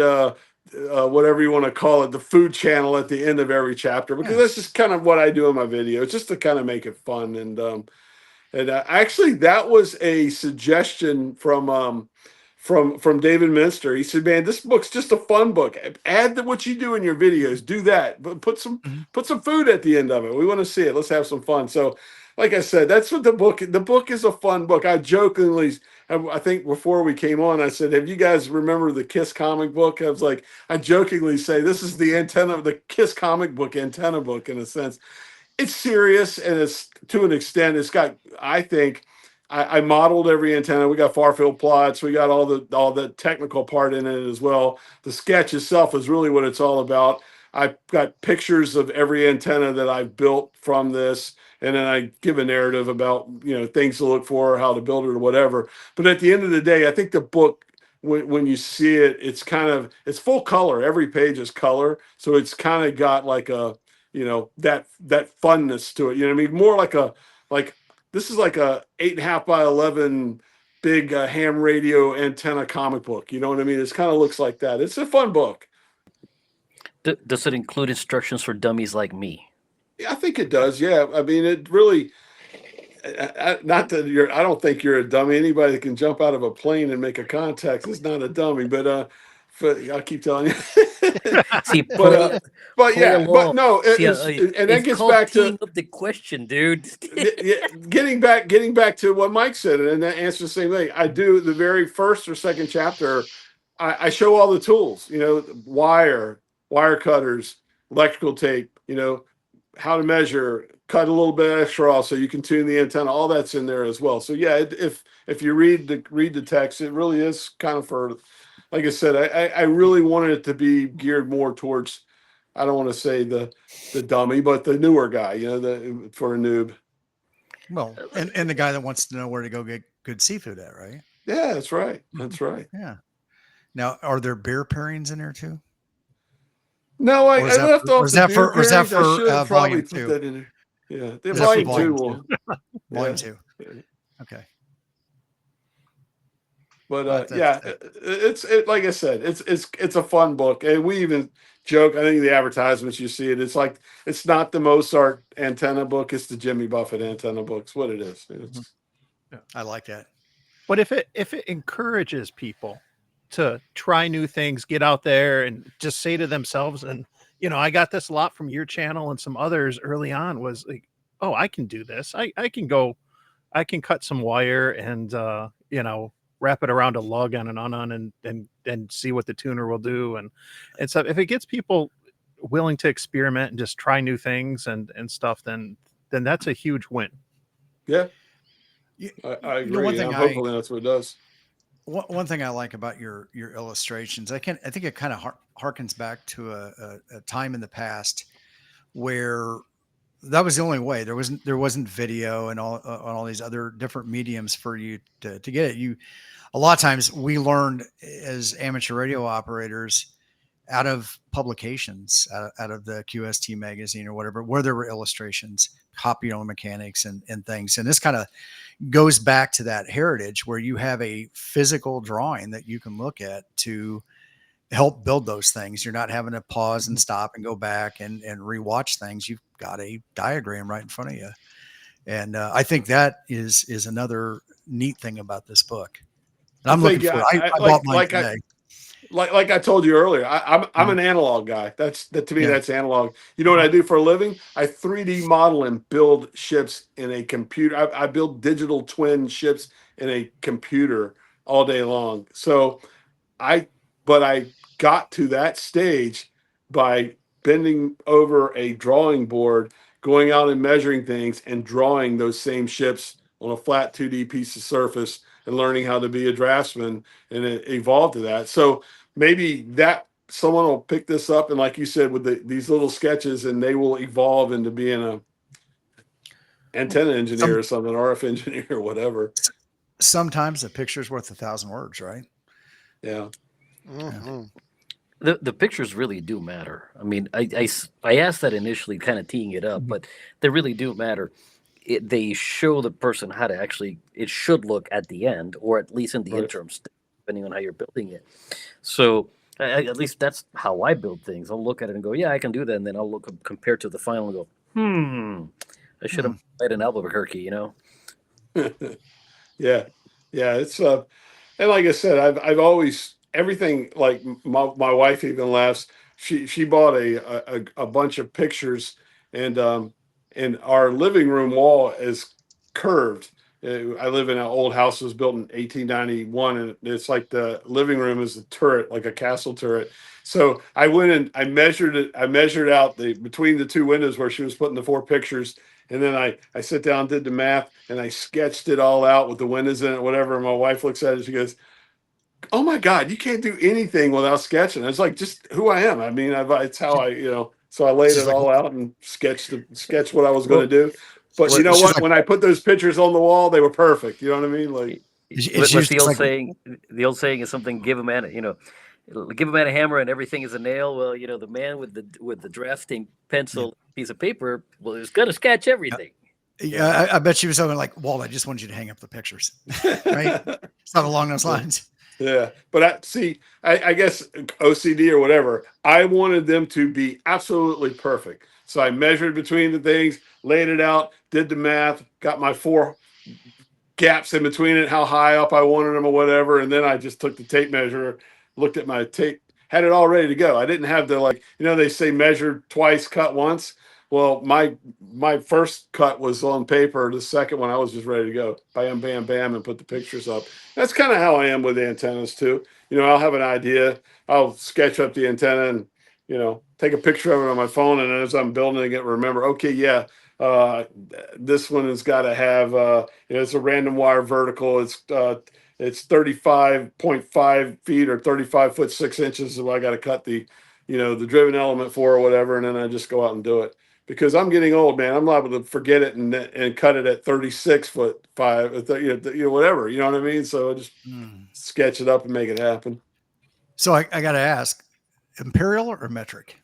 whatever you want to call it, the food channel at the end of every chapter, because that's just kind of what I do in my videos, just to kind of make it fun. And actually, that was a suggestion from David Minster. He said, "Man, this book's just a fun book. Add what you do in your videos. Do that, but put some food at the end of it. We want to see it. Let's have some fun." So, like I said, that's what the book is a fun book. I jokingly, I think before we came on, I said, "Have you guys remember the Kiss comic book?" I jokingly say, "This is the Kiss comic book antenna book in a sense." It's serious, and it's to an extent. It's got, I think, I modeled every antenna. We got far field plots. We got all the technical part in it as well. The sketch itself is really what it's all about. I've got pictures of every antenna that I've built from this, and then I give a narrative about things to look for, how to build it, or whatever. But at the end of the day, I think the book, when you see it, it's full color. Every page is color, so it's kind of got like a that funness to it. You know what I mean? More like this is like a 8.5 by 11 big ham radio antenna comic book. You know what I mean? It kind of looks like that. It's a fun book. Does it include instructions for dummies like me? Yeah, I think it does. Yeah. I mean, it really, not that I don't think you're a dummy. Anybody that can jump out of a plane and make a contact is not a dummy, but I'll keep telling you. See, but no, and that gets back to the question, dude. getting back to what Mike said, and that answers the same thing. I do the very first or second chapter. I show all the tools, wire cutters, electrical tape, how to measure, cut a little bit extra off so you can tune the antenna. All that's in there as well. So yeah, if you read the text, it really is kind of for. Like I said, I really wanted it to be geared more towards, I don't want to say the dummy, but the newer guy, for a noob. Well, and the guy that wants to know where to go get good seafood at, right? Yeah, that's right. That's right. Yeah. Now, are there beer pairings in there too? No, Or is I that left or off is the that beer for or is that pairs. I for should have probably volume put 2? that in there. Yeah, the Is that for volume volume 2 2? will. Volume Yeah. 2. Okay. But Well, that's yeah, it's like I said, it's a fun book, and we even joke. I think the advertisements you see it. It's like it's not the Mozart antenna book; it's the Jimmy Buffett antenna book. It's what it is. It's, I like that. But if it encourages people to try new things, get out there and just say to themselves, and I got this a lot from your channel and some others early on, was like, oh, I can do this. I can cut some wire and wrap it around a lug on an unon and see what the tuner will do. And so if it gets people willing to experiment and just try new things and stuff, then that's a huge win. yeah, You, I you know, one agree. thing Hopefully that's what it does. one thing I like about your illustrations, I think it kind of harkens back to a time in the past where that was the only way. There wasn't video and all on all these other different mediums for you to get it. A lot of times we learned as amateur radio operators out of publications, out of the QST magazine or whatever, where there were illustrations, copy on mechanics and things. And this kind of goes back to that heritage where you have a physical drawing that you can look at to help build those things. You're not having to pause and stop and go back and rewatch things. You've got a diagram right in front of you. And I think that is another neat thing about this book. And I'm looking for it. I bought mine today. Like I told you earlier, I'm an analog guy. To me, that's analog. You know what I do for a living? I 3D model and build ships in a computer. I build digital twin ships in a computer all day long. So I got to that stage by bending over a drawing board, going out and measuring things and drawing those same ships on a flat 2D piece of surface and learning how to be a draftsman, and it evolved to that. So maybe that someone will pick this up and, like you said, with these little sketches, and they will evolve into being a antenna engineer or something, RF engineer or whatever. Sometimes a picture's worth 1,000 words, right? Yeah. Mm-hmm. The pictures really do matter. I mean, I asked that initially, kind of teeing it up, but they really do matter. They show the person how to actually, it should look at the end, or at least in the interim state, depending on how you're building it. So at least that's how I build things. I'll look at it and go, yeah, I can do that. And then I'll look compared to the final and go, I should have played an Albuquerque, Yeah. It's and like I said, I've always, everything, like my wife even laughs. She bought a bunch of pictures, and our living room wall is curved. I live in an old house that was built in 1891, and it's like the living room is a turret, like a castle turret. So I went and I measured it. I measured out between the two windows where she was putting the 4 pictures. And then I sit down, did the math, and I sketched it all out with the windows in it, whatever. And my wife looks at it, she goes, "Oh my God, you can't do anything without sketching." It's like just who I am. I mean, it's how I. So I laid it all out and sketched what I was going to do. But you know what? When I put those pictures on the wall, they were perfect. You know what I mean? Like, what's the old saying? The old saying is something: give a man, give a man a hammer and everything is a nail. Well, the man with the drafting pencil piece of paper, well, is going to sketch everything. Yeah, I bet she was something like, "Walt, I just wanted you to hang up the pictures." Right? It's not along those lines. Yeah, but I guess OCD or whatever, I wanted them to be absolutely perfect. So I measured between the things, laid it out, did the math, got my 4 gaps in between it, how high up I wanted them or whatever. And then I just took the tape measure, looked at my tape, had it all ready to go. I didn't have to, they say measure twice, cut once. Well, my first cut was on paper. The second one, I was just ready to go. Bam, bam, bam, and put the pictures up. That's kind of how I am with the antennas too. I'll have an idea. I'll sketch up the antenna and, take a picture of it on my phone. And as I'm building it, remember, okay, yeah, this one has got to have, it's a random wire vertical. It's 35.5 feet or 35 foot 6 inches. So I got to cut the driven element for or whatever. And then I just go out and do it. Because I'm getting old, man. I'm liable to forget it and cut it at 36'5", whatever. You know what I mean? So I just sketch it up and make it happen. So I got to ask, imperial or metric?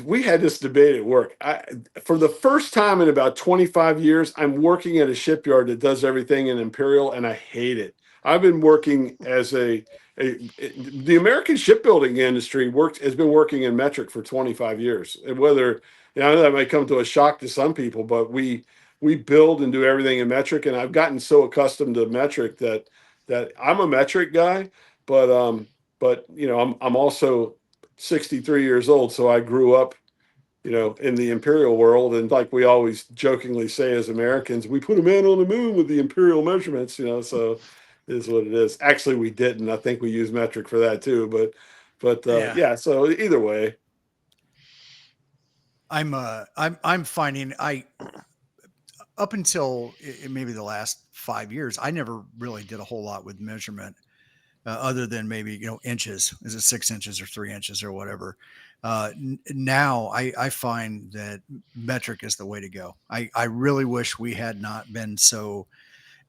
We had this debate at work. For the first time in about 25 years, I'm working at a shipyard that does everything in Imperial, and I hate it. I've been working as the American shipbuilding industry has been working in metric for 25 years. And whether, I know that might come to a shock to some people, but we build and do everything in metric. And I've gotten so accustomed to metric that I'm a metric guy, but I'm also 63 years old, so I grew up, in the imperial world, and like we always jokingly say as Americans, we put a man on the moon with the imperial measurements, so it is what it is. Actually, we didn't. I think we use metric for that too, but yeah. So either way, I'm finding up until maybe the last 5 years, I never really did a whole lot with measurement. Other than maybe, inches, is it 6 inches or 3 inches or whatever. Now I find that metric is the way to go. I really wish we had not been so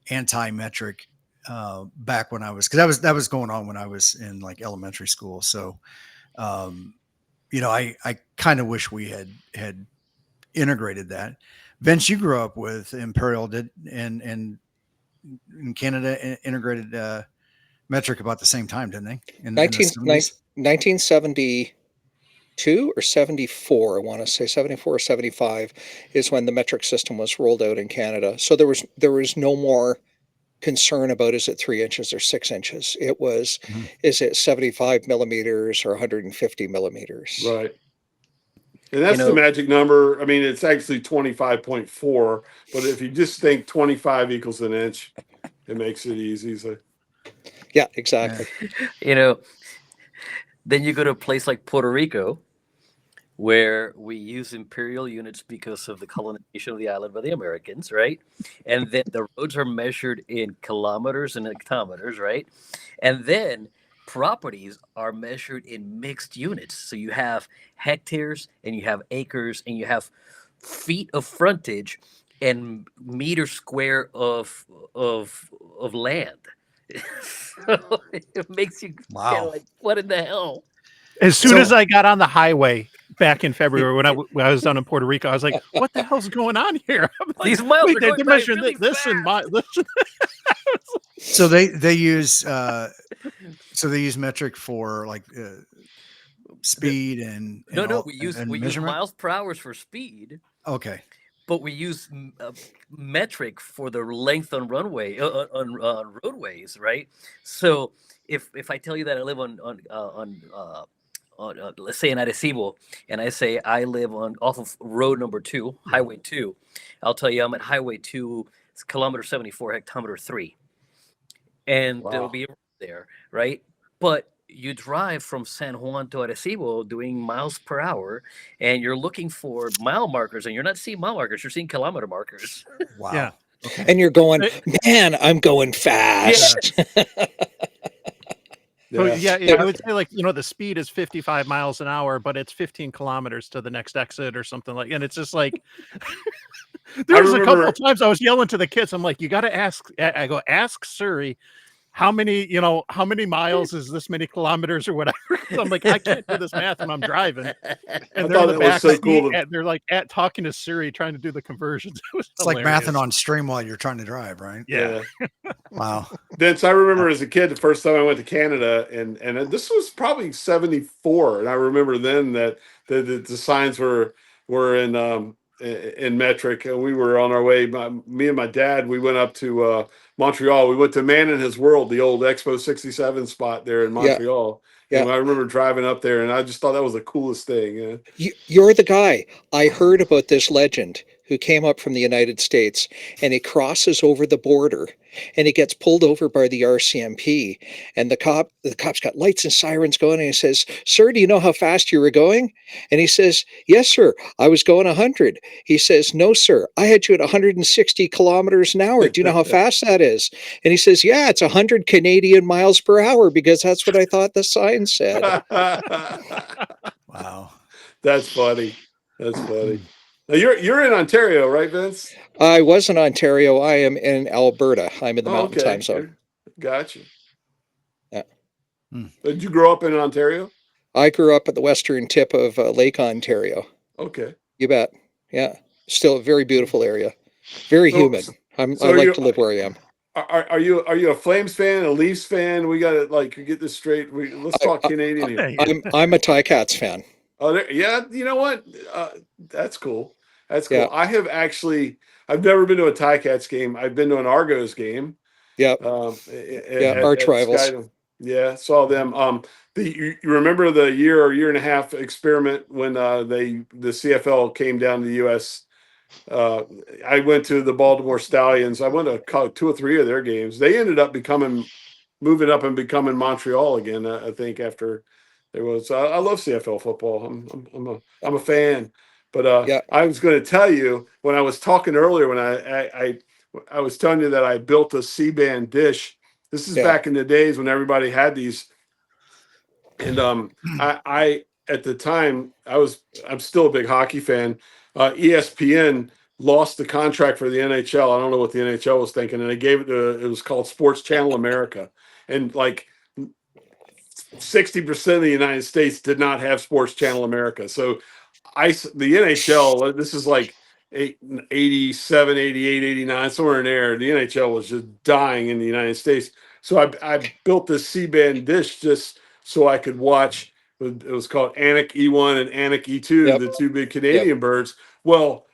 anti-metric back when because that was going on when I was in like elementary school. So, I kind of wish we had integrated that. Vince, you grew up with Imperial, and in Canada integrated metric about the same time, didn't they? In the 1972 or 74, I want to say 74 or 75 is when the metric system was rolled out in Canada. So there was no more concern about is it 3 inches or 6 inches. It was, is it 75 millimeters or 150 millimeters? right. And that's the magic number. I mean, it's actually 25.4, but if you just think 25 equals an inch, it makes it easy. So. Yeah, exactly. Then you go to a place like Puerto Rico, where we use imperial units because of the colonization of the island by the Americans, right? And then the roads are measured in kilometers and hectometers, right? And then properties are measured in mixed units. So you have hectares and you have acres and you have feet of frontage and meter square of land. So it makes you kind of like, what in the hell? As soon as I got on the highway back in February when I was down in Puerto Rico, I was like, "What the hell's going on here?" Like, these miles wait, are they're going by measuring really this and my. So they use metric for like speed and we use miles per hour for speed. Okay. But we use metric for the length on runway on roadways, right? So if I tell you that I live on let's say in Arecibo, and I say I live off of road number 2, highway 2, I'll tell you I'm at highway 2, kilometer 74, hectometer 3, and there'll be a road there, right? But you drive from San Juan to Arecibo doing miles per hour, and you're looking for mile markers, and you're not seeing mile markers, you're seeing kilometer markers. Wow. Yeah. Okay. And you're going, man, I'm going fast. So yeah, I would say the speed is 55 miles an hour, but it's 15 kilometers to the next exit or something like. And it's just like there's a couple of times I was yelling to the kids. I'm like, you got to ask. I go, ask Siri, how many miles is this many kilometers or whatever. I'm like, I can't do this math when I'm driving. And they're in the back seat, and they're like talking to Siri, trying to do the conversions. It's like mathing on stream while you're trying to drive, right? Yeah. Wow. Vince, I remember as a kid, the first time I went to Canada, and this was probably 74, and I remember then that the signs were in metric. We were on our way. Me and my dad, we went up to Montreal. We went to Man in His World, the old Expo 67 spot there in Montreal. Yeah. And I remember driving up there, and I just thought that was the coolest thing. You're the guy. I heard about this legend who came up from the United States, and he crosses over the border, and he gets pulled over by the RCMP, and the cop's got lights and sirens going, and he says, "Sir, do you know how fast you were going?" And he says, "Yes, sir, I was going 100. He says, "No, sir, I had you at 160 kilometers an hour. Do you know how fast that is?" And he says, "Yeah, it's 100 Canadian miles per hour, because that's what I thought the sign said." Wow. That's funny. That's funny. Now you're in Ontario, right, Vince? I was in Ontario. I am in Alberta. I'm in the mountain time zone. Gotcha. Yeah. Did you grow up in Ontario? I grew up at the western tip of Lake Ontario. Okay. You bet. Yeah. Still a very beautiful area. Very So, humid. I are like you to live where I am. are you a Flames fan, a Leafs fan? We got to like get this straight. Let's talk I, Canadian here. I'm a Ticats fan. Oh, yeah. You know what? That's cool. That's Yeah. cool. I've never been to a Ticats game. I've been to an Argos game. Yeah. Yeah. Arch At rivals. Skydome. Yeah, saw them. You remember the year and a half experiment when the CFL came down to the U.S. I went to the Baltimore Stallions. I went to 2 or 3 of their games. They ended up moving up and becoming Montreal again. I think after there was. I love CFL football. I'm a fan. But Yeah. I was going to tell you when I was talking earlier when I was telling you that I built a C-band dish. This is Yeah. back in the days when everybody had these. And I at the time I'm still a big hockey fan. ESPN lost the contract for the NHL. I don't know what the NHL was thinking, and they gave it was called Sports Channel America, and like 60% of the United States did not have Sports Channel America. So the NHL, this is like 87, 88, 89, somewhere in there. The NHL was just dying in the United States. So I built this C-band dish just so I could watch. It was called Anik E1 and Anik E2, Yep. the 2 big Canadian birds. Well,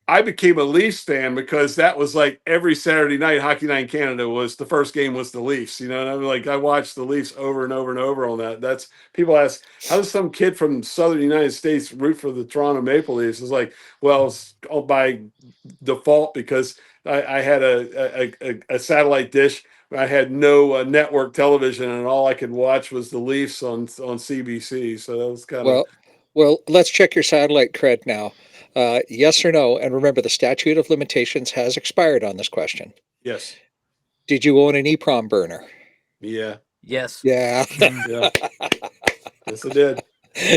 I became a Leafs fan because that was like every Saturday night. Hockey Night in Canada was the first game was the Leafs, and I'm like, I watched the Leafs over and over and over on that. That's people ask, how does some kid from Southern United States root for the Toronto Maple Leafs? It's like, well, it's all by default because I had a satellite dish. I had no network television, and all I could watch was the Leafs on CBC. So that was kind of well. Let's check your satellite cred now. Yes or no? And remember, the statute of limitations has expired on this question. yes, Did you own an EEPROM burner? yeah, Yes. Yeah. yeah, yes, I did.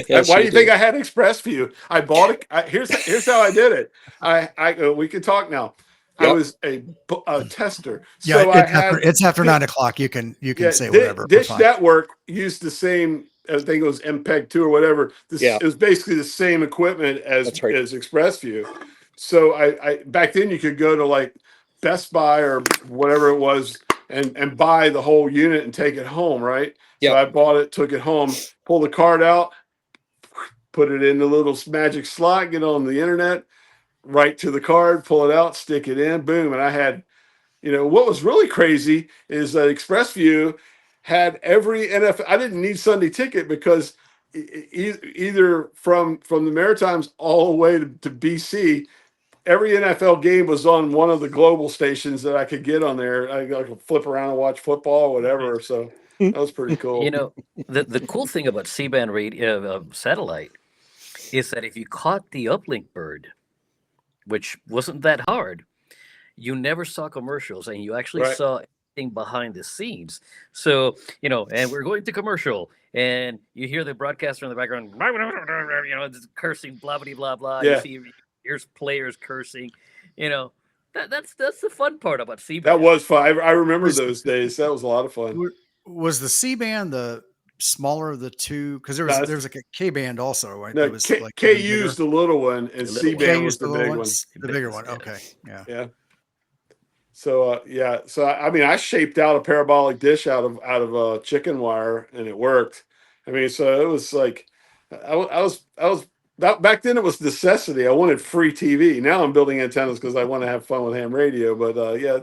Yes, Why do you you think did. I had ExpressView? I bought it. Here's how I did it. We can talk now. I Yep. was a tester, Yeah, so it's after 9 o'clock. You can say whatever. We're Dish fine. Network used the same. I think it was MPEG-2 or whatever. Yeah. It was basically the same equipment That's right. as ExpressView. So I back then you could go to like Best Buy or whatever it was and buy the whole unit and take it home, right? So Yep. I bought it, took it home, pulled the card out, put it in the little magic slot, get on the internet, write to the card, pull it out, stick it in, boom. And I had, what was really crazy is that ExpressView had every NFL. I didn't need Sunday Ticket because either from the Maritimes all the way to BC, every NFL game was on one of the global stations that I could get on there. I could flip around and watch football or whatever. So that was pretty cool. The cool thing about C-band radio satellite is that if you caught the uplink bird, which wasn't that hard, you never saw commercials and you actually Right. saw everything behind the scenes. So, and we're going to commercial and you hear the broadcaster in the background, it's cursing, blah, blah, blah, blah. Yeah. Here's players cursing, that's the fun part about C-band. That was fun. I remember those days. That was a lot of fun. Was the C-band the smaller of the two? Because there was like a K-band also, right? No, That was like K even used the little one, and The little C one. band K was used the little big one, one. the bigger one. Yeah. Okay, yeah. Yeah. So yeah. So I mean, I shaped out a parabolic dish out of chicken wire, and it worked. I mean, so it was like I was back then. It was necessity. I wanted free TV. Now I'm building antennas because I want to have fun with ham radio. But yeah,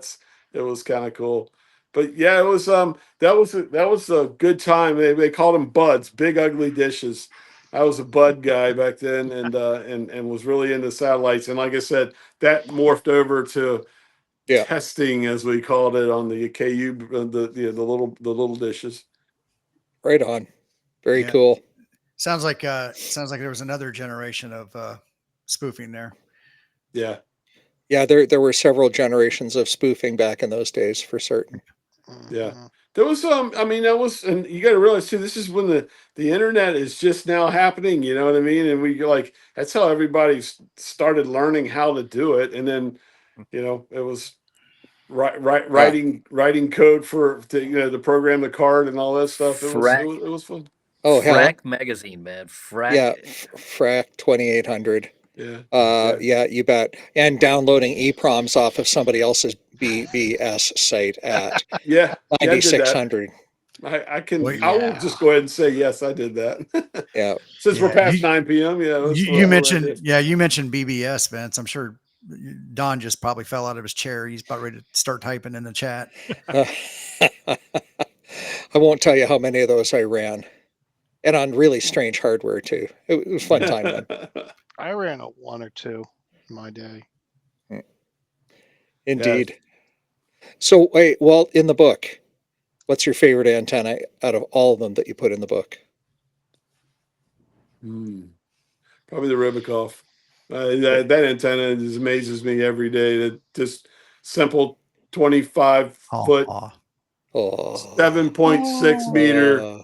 it was kind of cool. But yeah, it was that was a good time. They called them buds, big ugly dishes. I was a bud guy back then, and was really into satellites. And like I said, that morphed over to testing, as we called it, on the KU, the little dishes. Right on. Very Yeah. cool. Sounds like there was another generation of spoofing there. Yeah. Yeah, there were several generations of spoofing back in those days for certain. Yeah. There was I mean, that was, and you got to realize too, this is when the internet is just now happening, you know what I mean? And that's how everybody started learning how to do it. And then, it was writing code to program the card and all that stuff. It was fun. Oh, hell. Frack magazine, man. Frack. Yeah. Frack 2800. Yeah. Yeah, you bet. And downloading EPROMs off of somebody else's BBS site at Yeah. I did that. 9600. I can. Well, I will just go ahead and say yes. I did that. Yeah. Since we're Yeah, past 9 p.m. Yeah. That's you what I mentioned, did. you mentioned BBS, Vince. I'm sure Don just probably fell out of his chair. He's about ready to start typing in the chat. I won't tell you how many of those I ran, and on really strange hardware too. It was a fun time then. I ran a 1 or 2 in my day. Indeed. So wait, Walt, in the book, what's your favorite antenna out of all of them that you put in the book? Probably the Ribicoff. That antenna just amazes me every day. That just simple 25-foot, Oh, 7.6 meter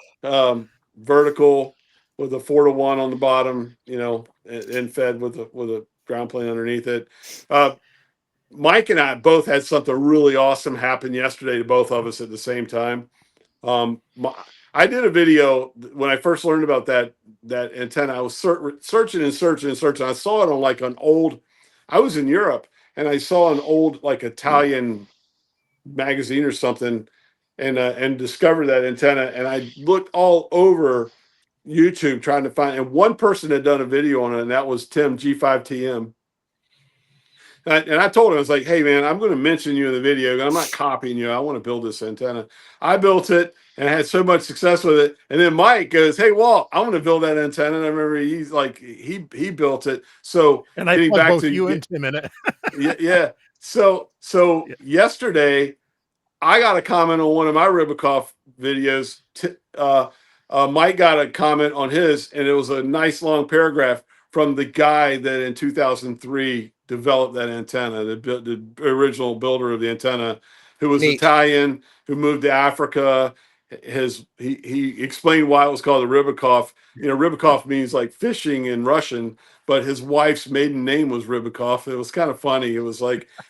vertical with a 4-to-1 on the bottom, and fed with a ground plane underneath it. Mike and I both had something really awesome happen yesterday to both of us at the same time. I did a video when I first learned about that antenna. I was searching. I saw it on an old. I was in Europe and I saw an old Italian magazine or something, and discovered that antenna. And I looked all over YouTube trying to find, and one person had done a video on it, and that was Tim G5TM. And I told him, I was like, hey, man, I'm going to mention you in the video. I'm not copying you. I want to build this antenna. I built it and I had so much success with it. And then Mike goes, hey, Walt, I'm going to build that antenna. And I remember he's like, he built it. So And I getting plug back both to you and Tim in it. yeah. So yesterday, I got a comment on one of my Ribicoff videos. Mike got a comment on his, and it was a nice long paragraph from the guy that in 2003 developed that antenna, the original builder of the antenna, who was Italian, who moved to Africa. He explained why it was called the Ribicoff. Ribicoff means like fishing in Russian, but his wife's maiden name was Ribicoff. It was kind of funny. It was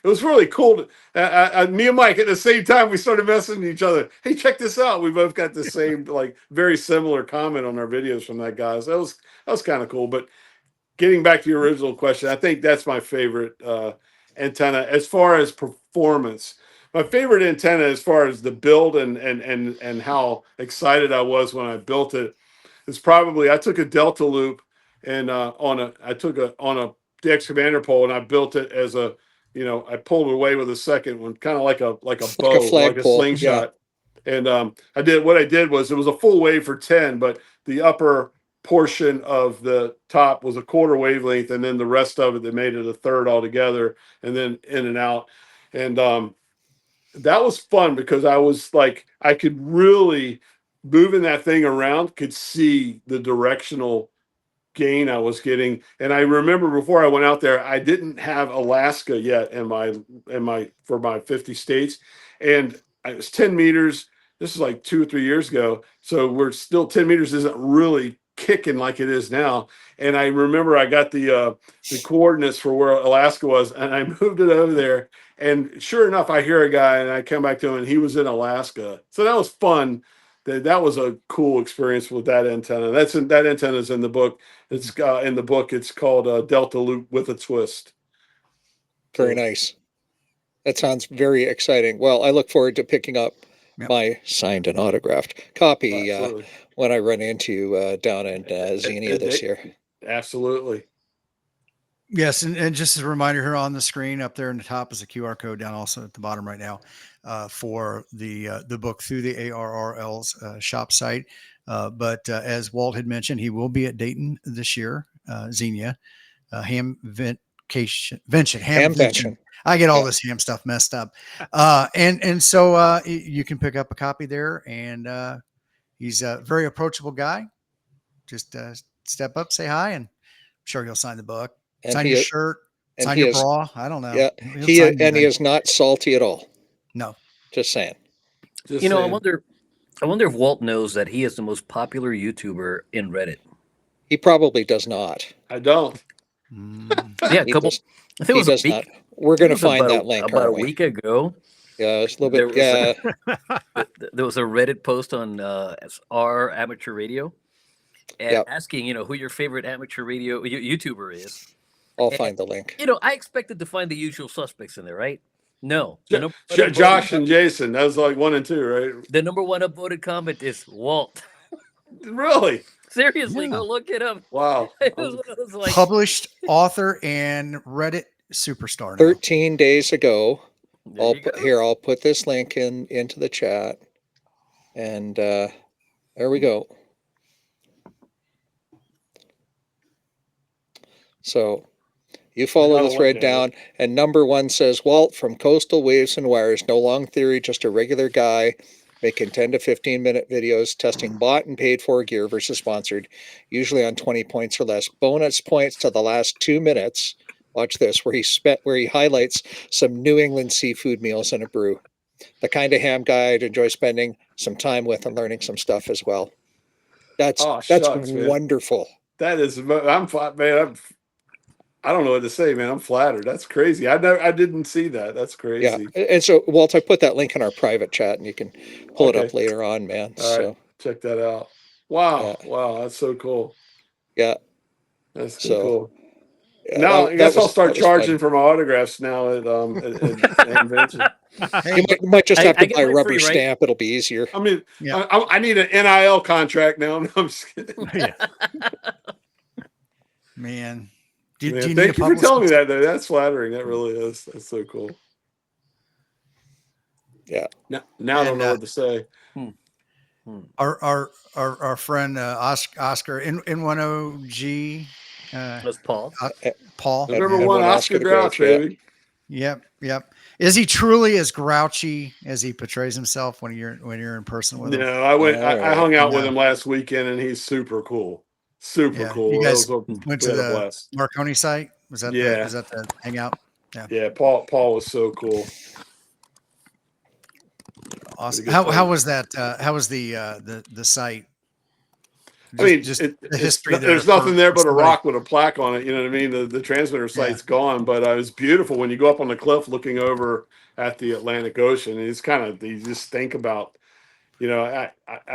really cool. Me and Mike at the same time, we started messaging each other. Hey, check this out. We both got the same, very similar comment on our videos from that guy. So that was kind of cool. But getting back to your original question, I think that's my favorite antenna as far as performance. My favorite antenna as far as the build and how excited I was when I built it is probably, I took a Delta loop and on a DX commander pole, and I built it as I pulled it away with a second one, kind of like a bow, like a slingshot. Yeah. And what I did was, it was a full wave for 10, but the upper portion of the top was a quarter wavelength, and then the rest of it, that made it a third altogether, and then in and out. And that was fun because I was I could really, moving that thing around, could see the directional gain I was getting. And I remember before I went out there, I didn't have Alaska yet for my 50 states, and it was 10 meters. This is 2 or 3 years ago, so we're still 10 meters isn't really kicking like it is now. And I remember I got the coordinates for where Alaska was, and I moved it over there. And sure enough, I hear a guy, and I come back to him, and he was in Alaska. So that was fun. That was a cool experience with that antenna. That antenna is in the book. It's in the book. It's called Delta Loop with a Twist. Very nice. That sounds very exciting. Well, I look forward to picking up my signed and autographed copy when I run into you down in Xenia this year. Absolutely. Yes, and just as a reminder, here on the screen up there in the top is a QR code, down also at the bottom right now, for the book through the ARRL's shop site. But as Walt had mentioned, he will be at Dayton this year, Xenia, Hamvention. I get all this ham stuff messed up. And so you can pick up a copy there, and he's a very approachable guy. Just step up, say hi, and I'm sure he'll sign the book. And sign your shirt, sign your bra. I don't know. Yeah, he is not salty at all. No, just saying. I wonder if Walt knows that he is the most popular YouTuber in Reddit. He probably does not. I don't. Yeah, a couple. I think it was a week. Not. We're going to find that link about a week ago. Yeah, it's a little bit. There was a Reddit post on our amateur radio, and Yep. asking, who your favorite amateur radio YouTuber is. I'll And, find the link. I expected to find the usual suspects in there, right? No. The number one upvoted Josh and comment- Jason. That was like 1 and 2, right? the number one upvoted comment is Walt. Really? Seriously, Yeah. go look it up. Wow. It was one of those, like, Published author and Reddit superstar. Now. 13 days ago. there you go. I'll put this link into the chat. And there we go. So you follow Another the thread one, down, and number 1 says, Walt from Coastal Waves and Wires, no long theory, just a regular guy making 10 to 15 minute videos testing bought and paid for gear versus sponsored, usually on 20 points or less. Bonus points to the last 2 minutes. Watch this, where he highlights some New England seafood meals and a brew. The kind of ham guy I'd enjoy spending some time with and learning some stuff as well. That's shucks, man. wonderful. That is, man. I don't know what to say, man. I'm flattered. That's crazy. I didn't see that. That's crazy. Yeah, and so Walt, I put that link in our private chat, and you can pull it up Okay. later on, man. All right, So check that out. Wow, Yeah. wow, that's so cool. yeah, That's So, cool. yeah, Now that- I guess that I'll was- start that was charging fun. for my autographs now at Invention. Hey, You might just have I to get buy a mine rubber free, right? stamp. It'll be easier. I mean, Yeah. I need an NIL contract now. No, I'm just kidding. Yeah. man. Do Man, you need thank a you for telling me publicist? that, though. That's flattering. That really is. That's so cool. Yeah. Now I don't And, know what to say. Our friend Oscar N10G That's Paul. Paul. November and 1, one Oscar Oscar the Grouch, Grouch, yeah. baby. Yep. Is he truly as grouchy as he portrays himself when you're in person with him? No, I hung out with No. him last weekend, and he's super cool. Super Yeah. cool. You That guys was went we to had a the blast. Marconi site? Was that Yeah. the hangout? Yeah, Paul was so cool. Awesome. good How time. was that? How was the site? I mean, just the history. there's there nothing for there but a somebody. rock with a plaque on it. You know what I mean? The transmitter site's gone, but it was beautiful when you go up on the cliff looking over at the Atlantic Ocean. It's kind of, you just think about, I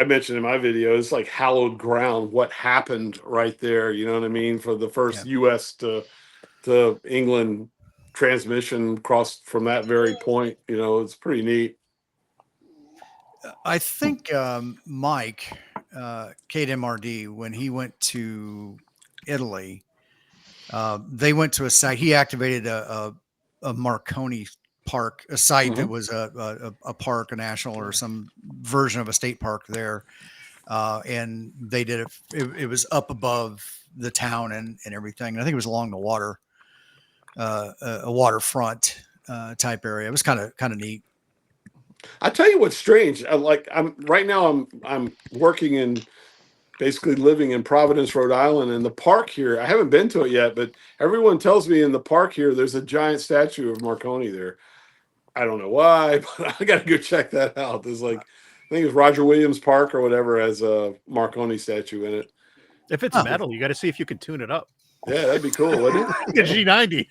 mentioned in my video, it's like hallowed ground. What happened right there? You know what I mean? For the first U.S. to England transmission crossed from that very point. It's pretty neat. I think Mike, KMRD, when he went to Italy, they went to a site. He activated a Marconi park, a site that was a park, a national or some version of a state park there. And they did it was up above the town and everything. And I think it was along the water, a waterfront type area. It was kind of neat. I tell you what's strange. I'm working in, basically living in Providence, Rhode Island, and the park here. I haven't been to it yet, but everyone tells me in the park here there's a giant statue of Marconi there. I don't know why, but I got to go check that out. There's I think it's Roger Williams Park or whatever has a Marconi statue in it. If it's metal, you got to see if you can tune it up. Yeah, that'd be cool, wouldn't it? The G90.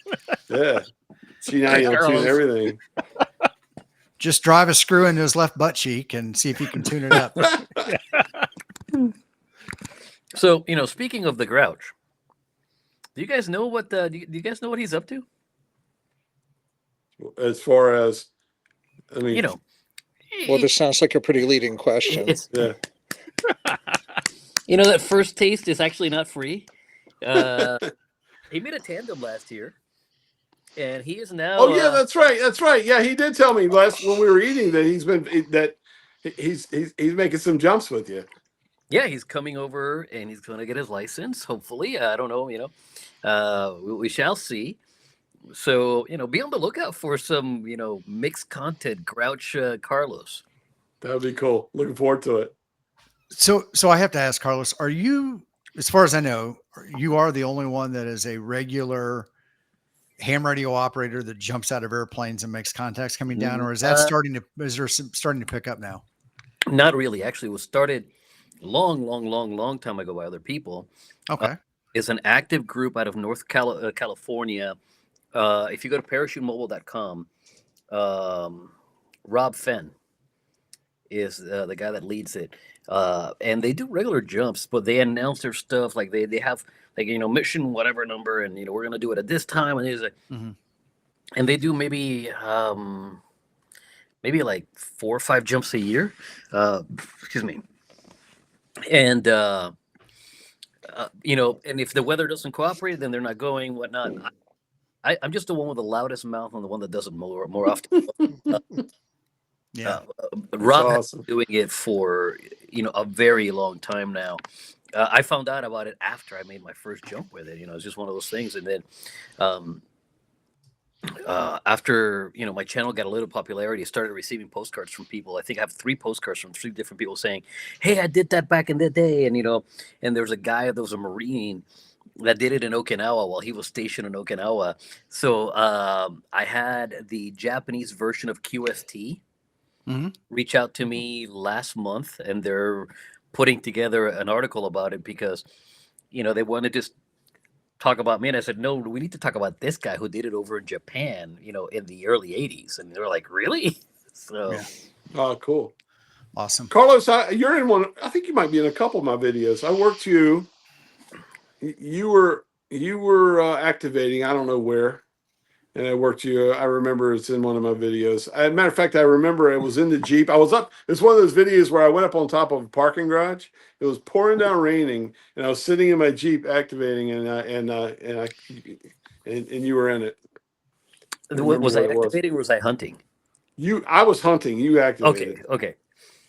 Yeah, G90 will tune everything. Just drive a screw into his left butt cheek and see if you can tune it up. So, speaking of the Grouch, do you guys know what do you guys know what he's up to? As far as, I mean, Well, this sounds like a pretty leading question. yeah. That first taste is actually not free. He made a tandem last year, and he is now. Oh yeah, that's right. That's right. Yeah, he did tell me last when we were eating that he's making some jumps with you. Yeah, he's coming over and he's going to get his license. Hopefully, I don't know. We shall see. So be on the lookout for some mixed content. Grouch Carlos. That would be cool. Looking forward to it. So I have to ask, Carlos, are you, as far as I know, you are the only one that is a regular ham radio operator that jumps out of airplanes and makes contacts coming down, or is that starting to pick up now? Not really. Actually, it was started long time ago by other people. Okay. It's an active group out of North California. If you go to parachutemobile.com, Rob Fenn is the guy that leads it. And they do regular jumps, but they announce their stuff like they have like mission whatever number, and we're gonna do it at this time, and and they do maybe like 4 or 5 jumps a year. Excuse me. And and if the weather doesn't cooperate, then they're not going, whatnot. I'm just the one with the loudest mouth and the one that does it more often. Yeah. Rob has awesome. been doing it for a very long time now. I found out about it after I made my first jump with it. It's just one of those things. And then after my channel got a little popularity, I started receiving postcards from people. I think I have 3 postcards from 3 different people saying, "Hey, I did that back in the day," and and there was a guy that was a Marine that did it in Okinawa while he was stationed in Okinawa. So I had the Japanese version of QST reach out to me last month, and they're putting together an article about it because they want to just talk about me. And I said, no, we need to talk about this guy who did it over in Japan in the early 80s. And they're like, really? So Yeah. Oh, cool. Awesome. Carlos, you're in one. I think you might be in a couple of my videos. I worked you. You were activating. I don't know where, and I worked you. I remember it's in one of my videos. As a matter of fact, I remember it was in the Jeep. I was up. It's one of those videos where I went up on top of a parking garage. It was pouring down, raining, and I was sitting in my Jeep activating, and you were in it. was I activating or was I hunting? I was hunting. You activated. Okay.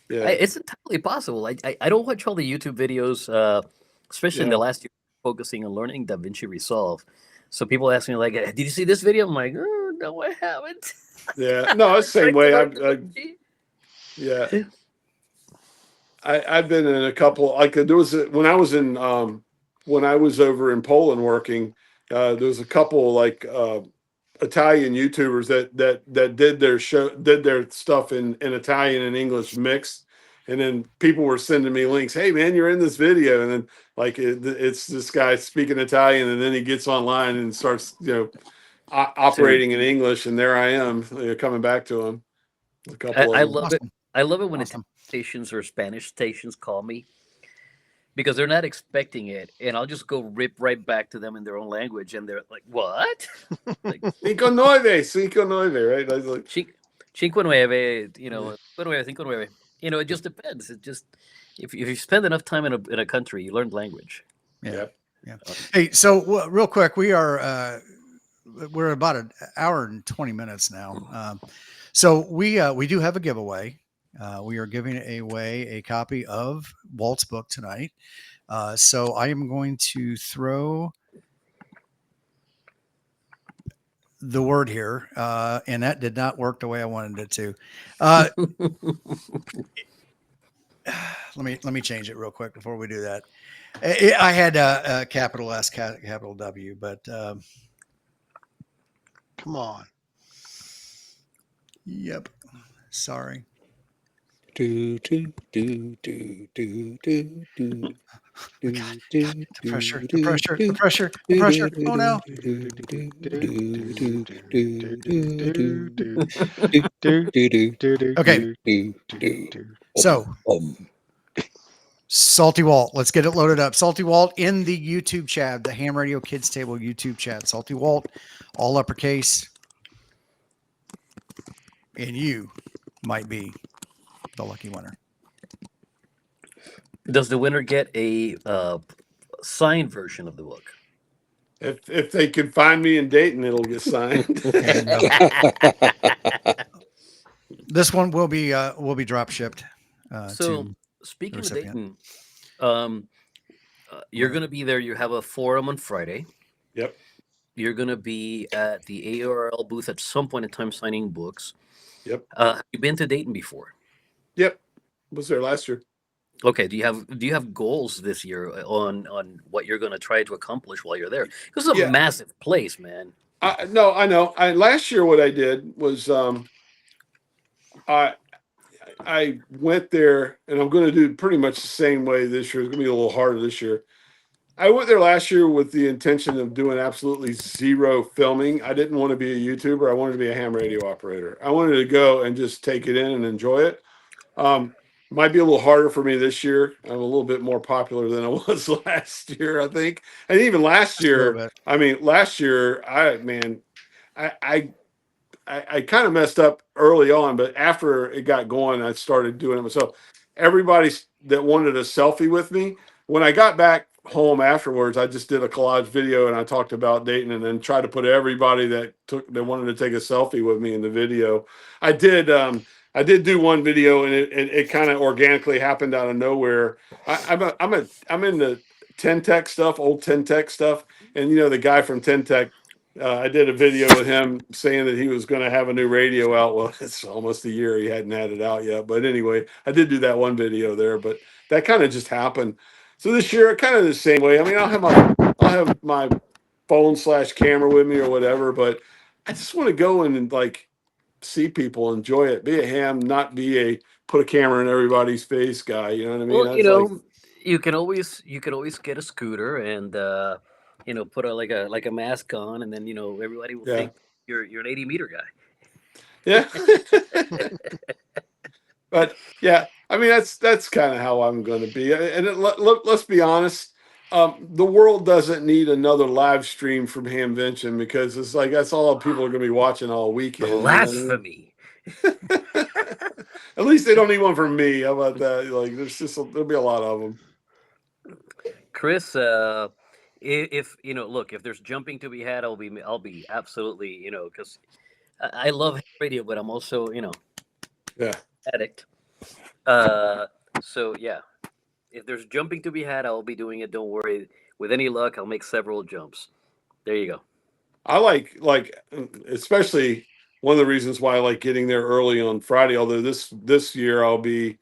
Yeah. It's entirely possible. I don't watch all the YouTube videos, especially in the last year, focusing on learning DaVinci Resolve. So people ask me like, "Did you see this video?" I'm like, "Oh, no, I haven't." Yeah, no, it's the same way. I've been in a couple. Like there was when I was over in Poland working. There was a couple like Italian YouTubers that did their stuff in Italian and English mixed, and then people were sending me links. Hey man, you're in this video, and then like it's this guy speaking Italian, and then he gets online and starts operating in English, and there I am coming back to him. A couple I of them. love it. I love it when Awesome. Italian stations or Spanish stations call me because they're not expecting it, and I'll just go rip right back to them in their own language, and they're like, "What?" Like, Cinco nueve, right? I was like, Cinco nueve, cinco nueve. It just depends. It just if you spend enough time in a country, you learn language. Yeah. Hey, so real quick, we're about an hour and 20 minutes now. So we do have a giveaway. We are giving away a copy of Walt's book tonight. So I am going to throw the word here, and that did not work the way I wanted it to. Let me change it real quick before we do that. I had a capital S, capital W, but Come on. yep. Sorry. Do do do do do do do. The pressure. Oh no. Okay. So, Salty Walt, let's get it loaded up. Salty Walt in the YouTube chat, the Ham Radio Kids Table YouTube chat. Salty Walt, all uppercase. And you might be the lucky winner. Does the winner get a signed version of the book? if they can find me in Dayton, it'll get signed. This one will be drop shipped. So speaking of Dayton, you're going to be there. You have a forum on Friday. Yep. You're going to be at the ARRL booth at some point in time signing books. Yep. Have you been to Dayton before? Yep. Was there last year? Okay. Do you have goals this year on what you're going to try to accomplish while you're there? This is a massive place, man. No, I know. Last year, what I did was I went there, and I'm going to do pretty much the same way this year. It's going to be a little harder this year. I went there last year with the intention of doing absolutely zero filming. I didn't want to be a YouTuber. I wanted to be a ham radio operator. I wanted to go and just take it in and enjoy it. Might be a little harder for me this year. I'm a little bit more popular than I was last year, I think. And even last Just a little year, bit. I mean, last year, I kind of messed up early on, but after it got going, I started doing it myself. Everybody that wanted a selfie with me, when I got back home afterwards, I just did a collage video and I talked about Dayton and then tried to put everybody that wanted to take a selfie with me in the video. I did do one video and it kind of organically happened out of nowhere. I'm into 10 Tech stuff, old 10 Tech stuff, and the guy from 10 Tech. I did a video with him saying that he was going to have a new radio out. Well, it's almost a year he hadn't had it out yet. But anyway, I did do that one video there. But that kind of just happened. So this year, kind of the same way. I mean, I'll have my phone/camera with me or whatever. But I just want to go and like see people, enjoy it, be a ham, not be a put a camera in everybody's face guy. You know what I mean? Well, That's you can always get a scooter and put a mask on, and then everybody will yeah, think you're an 80-meter guy. yeah. But yeah, I mean that's kind of how I'm going to be. And let's be honest, the world doesn't need another live stream from Hamvention because it's like that's all people are going to be watching all weekend. You know what I mean? Blasphemy. At least they don't need one from me. How about that? Like there'll be a lot of them. Chris, if look, if there's jumping to be had, I'll be absolutely, because I love radio, but I'm also, Yeah. addict. So yeah, if there's jumping to be had, I'll be doing it. Don't worry. With any luck, I'll make several jumps. There you go. I like especially one of the reasons why I like getting there early on Friday. Although this year I'll be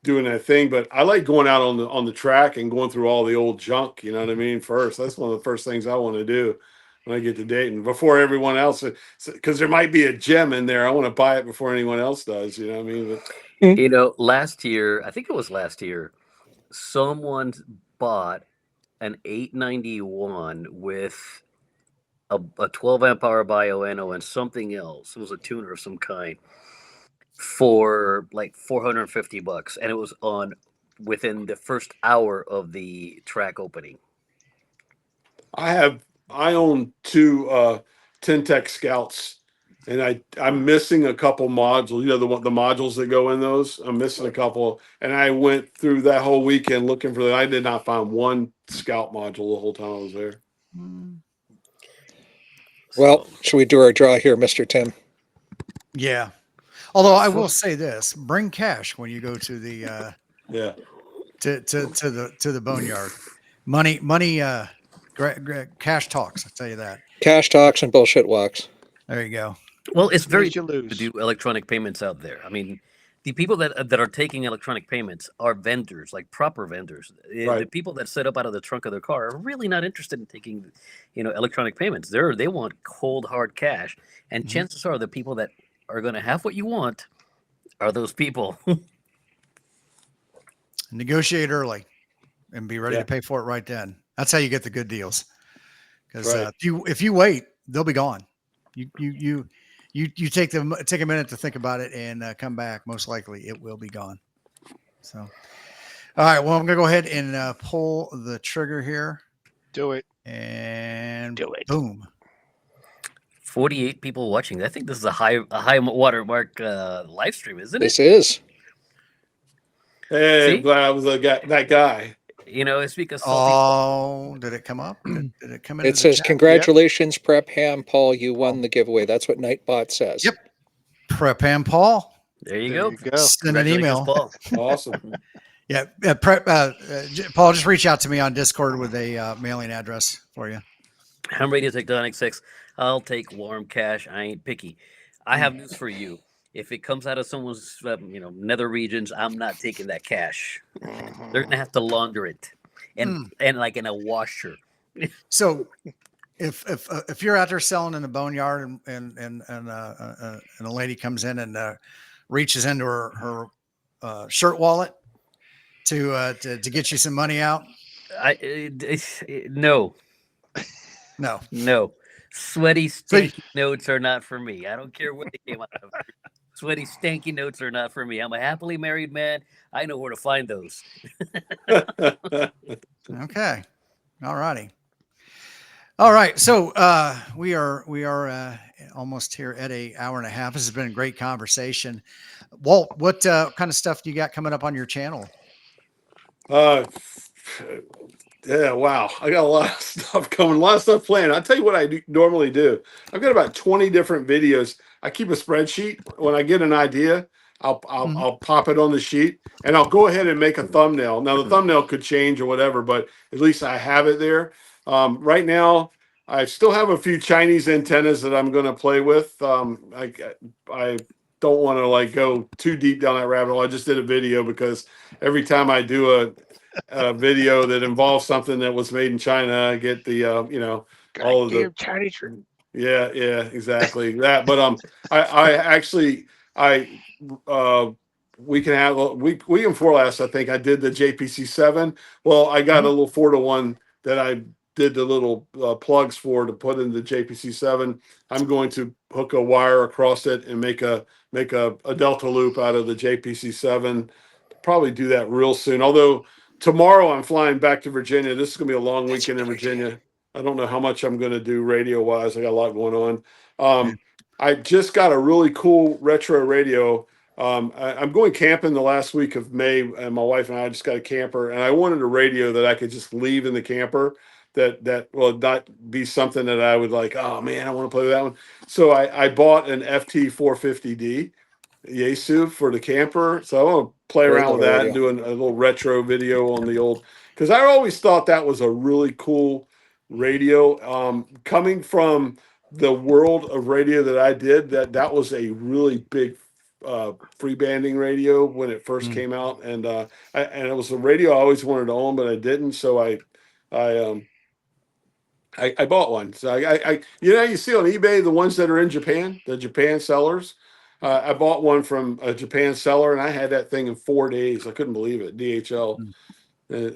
doing that thing, but I like going out on the track and going through all the old junk. You know what I mean? First, that's one of the first things I want to do when I get to Dayton before everyone else, because there might be a gem in there. I want to buy it before anyone else does. You know what I mean? But, Last year, I think it was last year, someone bought an 891 with a 12 amp hour bioeno and something else. It was a tuner of some kind for like $450, and it was on within the first hour of the track opening. I own two 10 Tech Scouts, and I'm missing a couple modules. The modules that go in those. I'm missing a couple, and I went through that whole weekend looking for that. I did not find one Scout module the whole time I was there. Well, should we do our draw here, Mr. Tim? Yeah. Although I will say this: bring cash when you go to the Yeah. to the boneyard. Money. Cash talks. I'll tell you that. Cash talks and bullshit walks. There you go. Well, it's very you cheap to lose. do electronic payments out there. I mean, the people that are taking electronic payments are vendors, like proper vendors. The Right. people that set up out of the trunk of their car are really not interested in taking, electronic payments. They want cold hard cash, and Mhm. chances are the people that are going to have what you want are those people. Negotiate early and be ready Yeah. to pay for it right then. That's how you get the good deals. Because Right. if you wait, they'll be gone. You take a minute to think about it and come back. Most likely, it will be gone. So, all right. Well, I'm gonna go ahead and pull the trigger here, Do it. and Do it. boom. 48 people watching. I think this is a high watermark live stream, isn't it? This is. Hey, See? I'm glad I was that guy. It's because Oh, did it come up? Did it come in? It says, congratulations, Prep Ham Paul, you won the giveaway. That's what Nightbot says. Yep. Prep and Paul. there you There go. you go. Send an Congratulations, email. Paul. Awesome. Yeah. Paul, just reach out to me on Discord with a mailing address for you. Ham Radio Tectonic 6. I'll take warm cash. I ain't picky. I have news for you. If it comes out of someone's, nether regions, I'm not taking that cash. They're gonna have to launder it, and like in a washer. So, if you're out there selling in the boneyard and a lady comes in and reaches into her shirt wallet to get you some money out, No, no. sweaty, stinky notes are not for me. I don't care what they came out of. sweaty, stanky notes are not for me. I'm a happily married man. I know where to find those. Okay. All righty. All right. So we are almost here at an hour and a half. This has been a great conversation. Walt, what kind of stuff do you got coming up on your channel? Yeah, wow. I got a lot of stuff coming, a lot of stuff planned. I'll tell you what normally do. I've got about 20 different videos. I keep a spreadsheet. When I get an idea, I'll pop it on the sheet and I'll go ahead and make a thumbnail. Now the thumbnail could change or whatever, but at least I have it there. Right now, I still have a few Chinese antennas that I'm going to play with. I don't want to like go too deep down that rabbit hole. I just did a video because every time I do a video that involves something that was made in China, I get the all of the Chinese. yeah, exactly that. But I actually we can have week before last, I think I did the JPC7. Well, I got a little 4-to-1 that I did the little plugs for to put in the JPC7. I'm going to hook a wire across it and make a delta loop out of the JPC7. Probably do that real soon. Although tomorrow I'm flying back to Virginia. This is going to be a long weekend in Virginia. I don't know how much I'm going to do radio wise. I got a lot going on. I just got a really cool retro radio. I'm going camping the last week of May, and my wife and I just got a camper, and I wanted a radio that I could just leave in the camper that will not be something that I would like, oh man, I want to play with that one. So I bought an FT450D Yaesu for the camper. So I want to play around with that and do a little retro video on the old, because I always thought that was a really cool radio. Coming from the world of radio that I did, that was a really big free banding radio when it first came out, and it was a radio I always wanted to own, but I didn't. So I bought one. So I you see on eBay the ones that are in Japan, the Japan sellers. I bought one from a Japan seller, and I had that thing in 4 days. I couldn't believe it. DHL.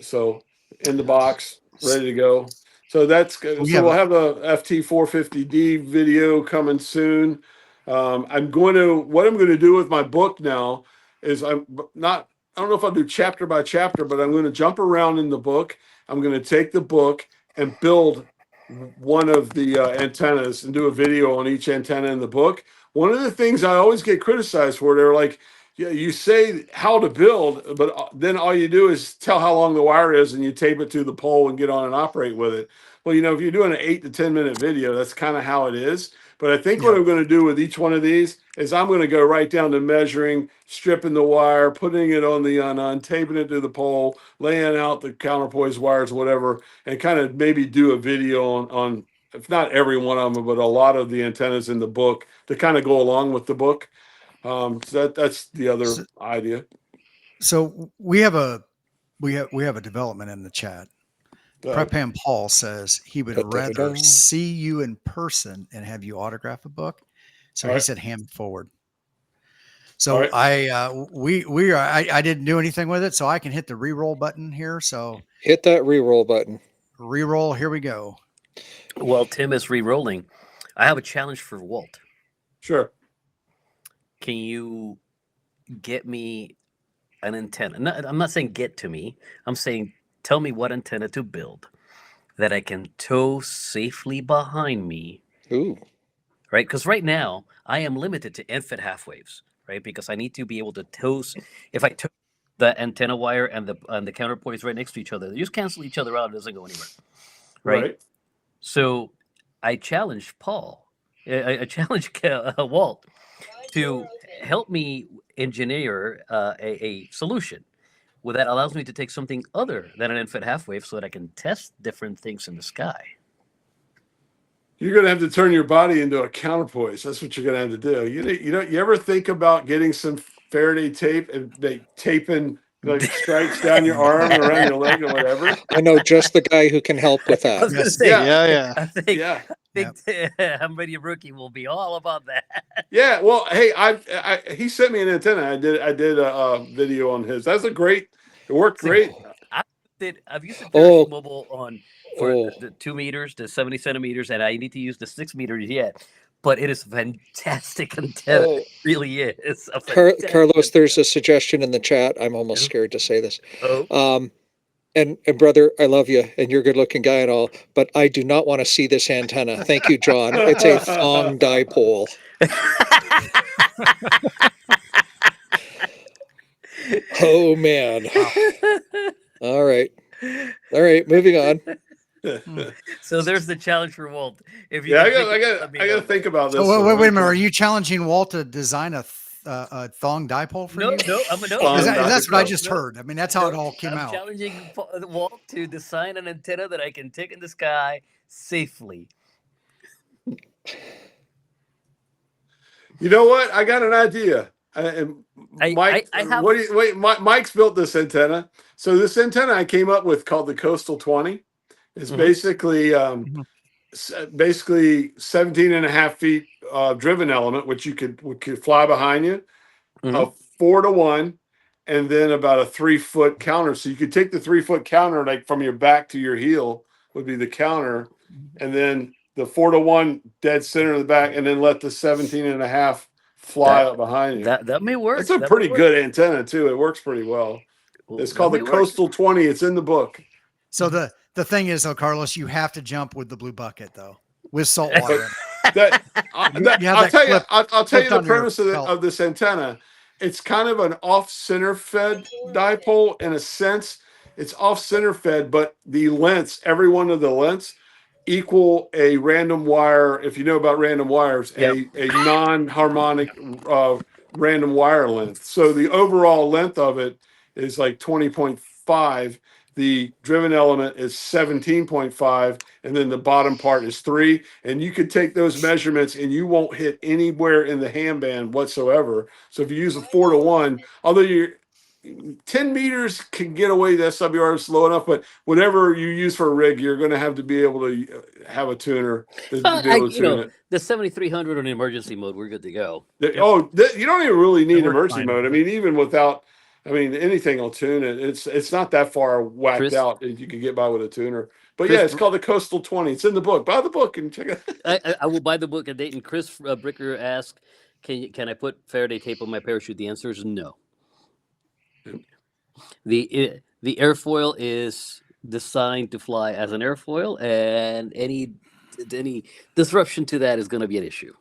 So in the box, ready to go. So that's good. So we'll have a FT450D video coming soon. What I'm going to do with my book now is I don't know if I'll do chapter by chapter, but I'm going to jump around in the book. I'm going to take the book and build one of the antennas and do a video on each antenna in the book. One of the things I always get criticized for, they're like, yeah, you say how to build, but then all you do is tell how long the wire is and you tape it to the pole and get on and operate with it. Well, if you're doing an 8 to 10 minute video, that's kind of how it is. But I think what I'm going to do with each one of these is I'm going to go right down to measuring, stripping the wire, putting it on the unon, taping it to the pole, laying out the counterpoise wires, whatever, and kind of maybe do a video on if not every one of them, but a lot of the antennas in the book to kind of go along with the book. So that's the other idea. So we have a development in the chat. Prepam Paul says he would rather see you in person and have you autograph a book. So he said ham forward. So I didn't do anything with it, so I can hit the re-roll button here. So hit that re-roll button. Re-roll. Here we go. Well, Tim is re-rolling. I have a challenge for Walt. Sure. Can you get me an antenna? I'm not saying get to me. I'm saying tell me what antenna to build that I can tow safely behind me. Ooh. Right? Because right now I am limited to infant half waves, right? Because I need to be able to tow. If I tow the antenna wire and the counterpoise right next to each other, they just cancel each other out. It doesn't go anywhere. Right? So I challenged Paul. I challenged Walt to help me engineer a solution that allows me to take something other than an infant half wave so that I can test different things in the sky. You're going to have to turn your body into a counterpoise. That's what you're going to have to do. You ever think about getting some Faraday tape and they taping like stripes down your arm and around your leg or whatever? I know just the guy who can help with that. I was going to say, yeah. I think I'm Ready Rookie will be all about that. Yeah, well, hey, he sent me an antenna. I did a video on his. That's it worked great. I've used the mobile on for the 2 meters to 70 centimeters, and I need to use the 6 meters yet. but it is a fantastic antenna. Oh, It really is. A Carlos, fantastic there's antenna. a suggestion in the chat. I'm almost Yeah. scared to say this. Oh, And brother, I love you, and you're a good-looking guy and all, but I do not want to see this antenna. Thank you, John. It's a thong dipole. Oh man. All right. Moving on. so there's the challenge for Walt. If you Yeah, can think of it, let me I got know. to think about this. So one. wait a minute. Are you challenging Walt to design a thong dipole for No, you? no, I'm a no. Thong no, That's what I dipole. just no, heard. I mean, that's how it no. all came I'm out. challenging Walt to design an antenna that I can take in the sky safely. You know what? I got an idea. And Mike, I have. what do you, wait, Mike's built this antenna. So this antenna I came up with called the Coastal 20 is Mhm. basically 17 and a half feet driven element, which you could fly behind you, a 4-to-1, and then about a 3-foot counter. So you could take the 3-foot counter, like from your back to your heel would be the counter, and then the 4-to-1 dead center of the back, and then let the 17 and a half fly up behind you. That may work. It's a That pretty may good antenna too. It works pretty well. work. It's That called the may work. Coastal 20. It's in the book. So the thing is, though, Carlos, you have to jump with the blue bucket though, with salt water. I'll tell you. I'll tell you the on your premise belt. of this antenna. It's kind of an off-center fed dipole in a sense. It's off-center fed, but the lengths, every one of the lengths, equal a random wire. If you know about random wires, Yep. a non-harmonic random wire length. So the overall length of it is like 20.5. The driven element is 17.5, and then the bottom part is 3. And you could take those measurements and you won't hit anywhere in the ham band whatsoever. So if you use a 4-to-1, although you're 10 meters can get away that SWR slow enough, but whatever you use for a rig, you're going to have to have a tuner to be able to tune it. The 7300 on emergency mode, we're good to go. You don't even really need works emergency fine. mode. I mean, even without, anything will tune it. It's not that far whacked Chris? out. You can get by with a tuner. But Chris, yeah, it's called the Coastal 20. It's in the book. Buy the book and check it. I will buy the book at Dayton. Chris Bricker asked, "Can I put Faraday tape on my parachute?" The answer is no. The airfoil is designed to fly as an airfoil, and any disruption to that is going to be an issue.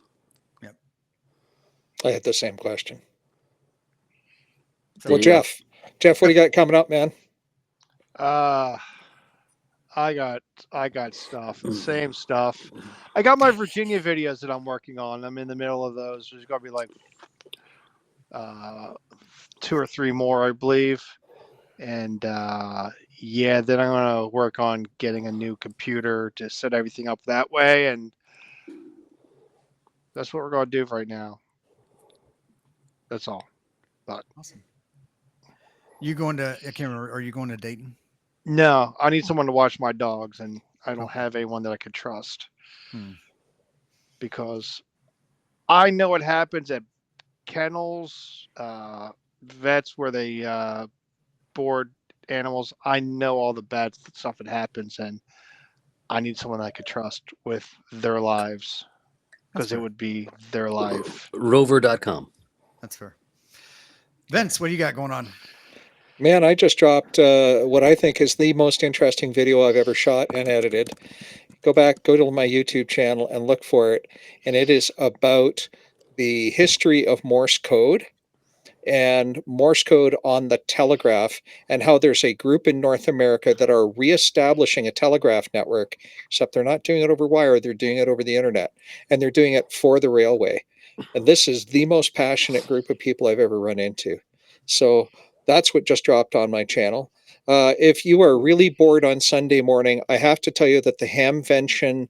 Yep. I had the same question. So Well, Jeff, what do you got coming up, man? I got stuff, the same stuff. I got my Virginia videos that I'm working on. I'm in the middle of those. There's gonna be like 2 or 3 more, I believe. And then I'm gonna work on getting a new computer to set everything up that way, and that's what we're gonna do right now. That's all. awesome. You going to? I can't remember. Are you going to Dayton? No, I need someone to watch my dogs, and I don't have anyone that I could trust. Because I know what happens at kennels, vets where they board animals. I know all the bad stuff that happens, and I need someone I could trust with their lives, because it would be their life. Rover.com. That's fair. Vince, what do you got going on? Man, I just dropped what I think is the most interesting video I've ever shot and edited. Go to my YouTube channel and look for it. And it is about the history of Morse code and Morse code on the telegraph, and how there's a group in North America that are reestablishing a telegraph network, except they're not doing it over wire, they're doing it over the internet, and they're doing it for the railway. And this is the most passionate group of people I've ever run into. So that's what just dropped on my channel. If you are really bored on Sunday morning, I have to tell you that the Hamvention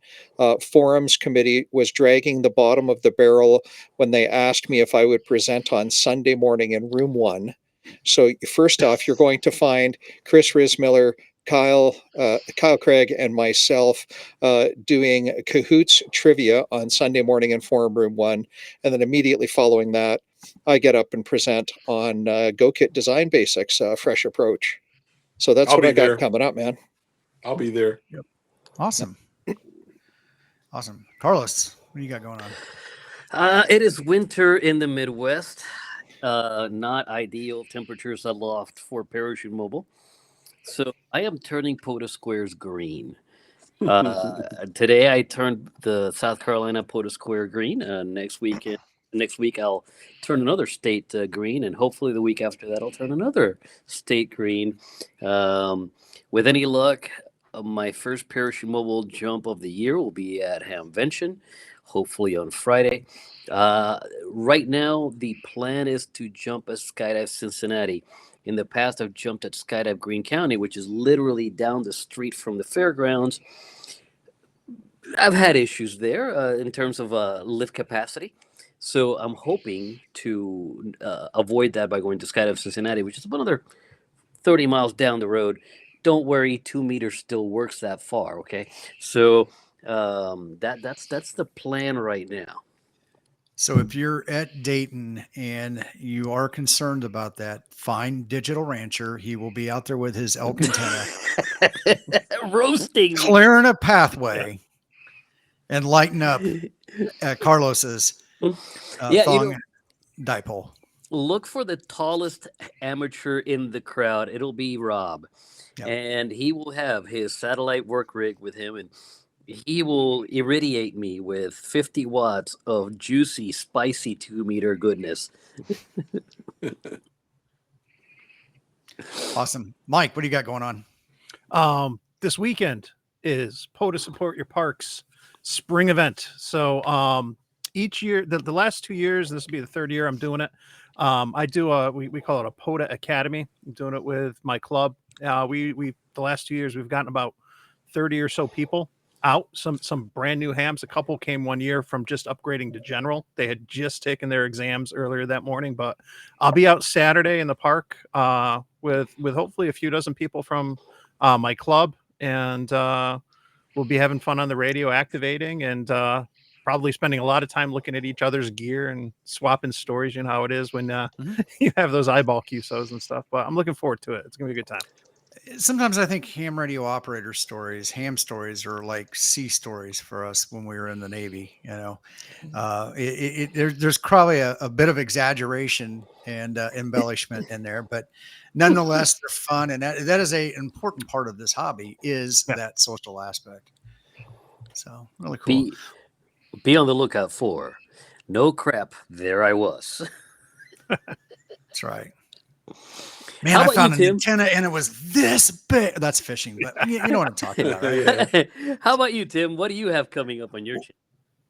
Forums Committee was dragging the bottom of the barrel when they asked me if I would present on Sunday morning in room 1. So first off, you're going to find Chris Rismiller, Kyle Craig, and myself doing Cahoots trivia on Sunday morning in forum room 1. And then immediately following that, I get up and present on GoKit Design Basics, Fresh Approach. So that's what I got coming up, man. I'll be there. Yep. Awesome. Awesome. Carlos. What do you got going on? It is winter in the Midwest. Not ideal temperatures aloft for parachute mobile. So I am turning POTA squares green. Today I turned the South Carolina POTA square green. Next week I'll turn another state green, and hopefully the week after that I'll turn another state green. With any luck, my first parachute mobile jump of the year will be at Hamvention, hopefully on Friday. Right now, the plan is to jump at Skydive Cincinnati. In the past, I've jumped at Skydive Greene County, which is literally down the street from the fairgrounds. I've had issues there in terms of lift capacity. So I'm hoping to avoid that by going to Skydive Cincinnati, which is another 30 miles down the road. Don't worry, 2 meters still works that far. Okay, so that's the plan right now. So if you're at Dayton and you are concerned about that, find Digital Rancher. He will be out there with his elk antenna, Roasting me. clearing a pathway and lighting up Carlos's Yeah, thong dipole. Look for the tallest amateur in the crowd. It'll be Rob. Yep. And he will have his satellite work rig with him, and he will irradiate me with 50 watts of juicy, spicy 2 meter goodness. Awesome. Mike, what do you got going on? This weekend is POTA Support Your Parks spring event. So each year, the last 2 years, this will be the third year I'm doing it. I do we call it a POTA Academy. I'm doing it with my club. We the last 2 years we've gotten about 30 or so people out, some brand new hams. A couple came one year from just upgrading to general. They had just taken their exams earlier that morning, but I'll be out Saturday in the park with hopefully a few dozen people from my club, and we'll be having fun on the radio, activating, and probably spending a lot of time looking at each other's gear and swapping stories. You know how it is when you have those eyeball QSOs and stuff, but I'm looking forward to it. It's gonna be a good time. Sometimes I think ham radio operator stories, ham stories, are like sea stories for us when we were in the Navy. You know, there's probably a bit of exaggeration and embellishment in there, but nonetheless, they're fun, and that is a important part of this hobby is that social aspect. So really cool. Be on the lookout for no crap. There I was. That's right. Man, I found an antenna and it was this big. That's fishing, but you know what I'm talking about, right? How about you, Tim? What do you have coming up on your channel?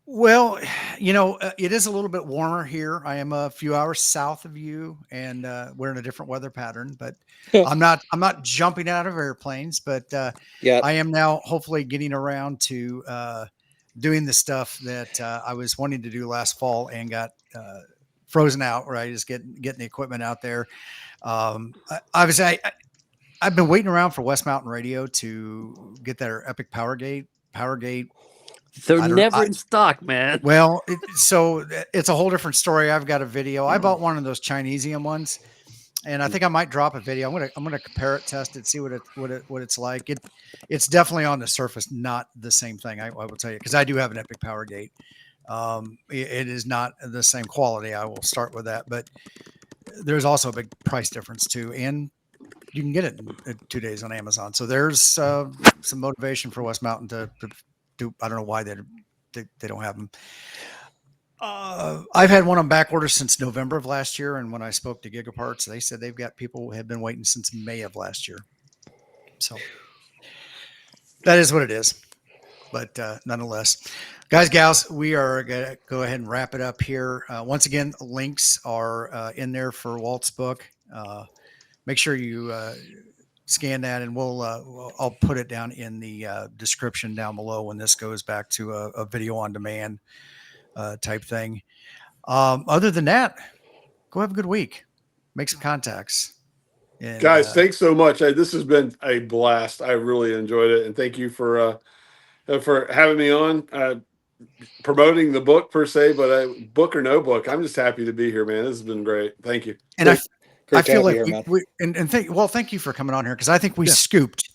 Well, you know, it is a little bit warmer here. I am a few hours south of you, and we're in a different weather pattern. But I'm not jumping out of airplanes. But I am now hopefully getting around to doing the stuff that I was wanting to do last fall and got frozen out. Right, just getting the equipment out there. Obviously, I've been waiting around for West Mountain Radio to get their Epic Power Gate. They're never in stock, man. Well, so it's a whole different story. I've got a video. I bought one of those Chinesium ones, and I think I might drop a video. I'm gonna compare it, test it, see what it's like. It's definitely on the surface not the same thing. I will tell you, because I do have an Epic Power Gate. It is not the same quality. I will start with that, but there's also a big price difference too, and you can get it in 2 days on Amazon. So there's some motivation for West Mountain to do. I don't know why they don't have them. I've had one on back order since November of last year, and when I spoke to Gigaparts, they said they've got people who have been waiting since May of last year. So that is what it is. But nonetheless, guys, gals, we are going to go ahead and wrap it up here. Once again, links are in there for Walt's book. Make sure you scan that, and I'll put it down in the description down below when this goes back to a video on demand type thing. Other than that, go have a good week. Make some contacts. And, guys, thanks so much. This has been a blast. I really enjoyed it, and thank you for having me on, promoting the book per se, but book or no book, I'm just happy to be here, man. This has been great. Thank you. And I feel like thank you for coming on here, because I think we scooped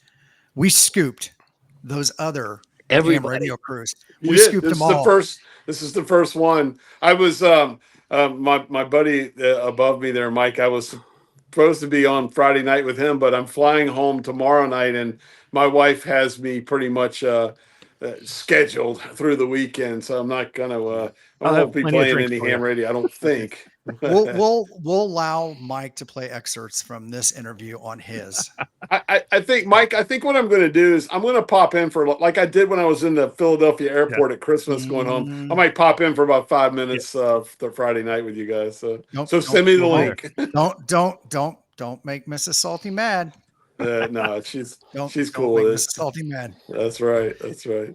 those other Ham Everybody. Radio Cruise. You We did. scooped This them is the all. first. This is the first one. I was my buddy above me there, Mike. I was supposed to be on Friday night with him, but I'm flying home tomorrow night, and my wife has me pretty much scheduled through the weekend, so I'm not gonna. I I'll have won't be plenty of playing drinks any for you. ham radio. I don't think. We'll allow Mike to play excerpts from this interview on his. I think, Mike, I think what I'm going to do is I'm going to pop in for, like I did when I was in the Philadelphia airport at Christmas going home. I might pop in for about 5 minutes the Friday night with you guys. So, Nope, so send me the don't- link. Don't make Mrs. Salty mad. No, she's Don't cool make with Mrs. it. Salty mad. That's right. That's right.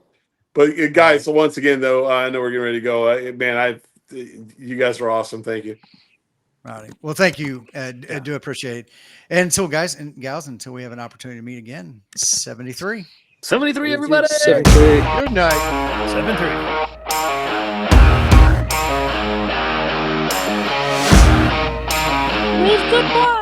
But guys, so once again, though, I know we're getting ready to go. Man, you guys are awesome. Thank you. Right. Well, thank you, Ed. I do appreciate it. And until guys and gals, until we have an opportunity to meet again, 73. 73, everybody. 73. Good night. 7-3. Goodbye.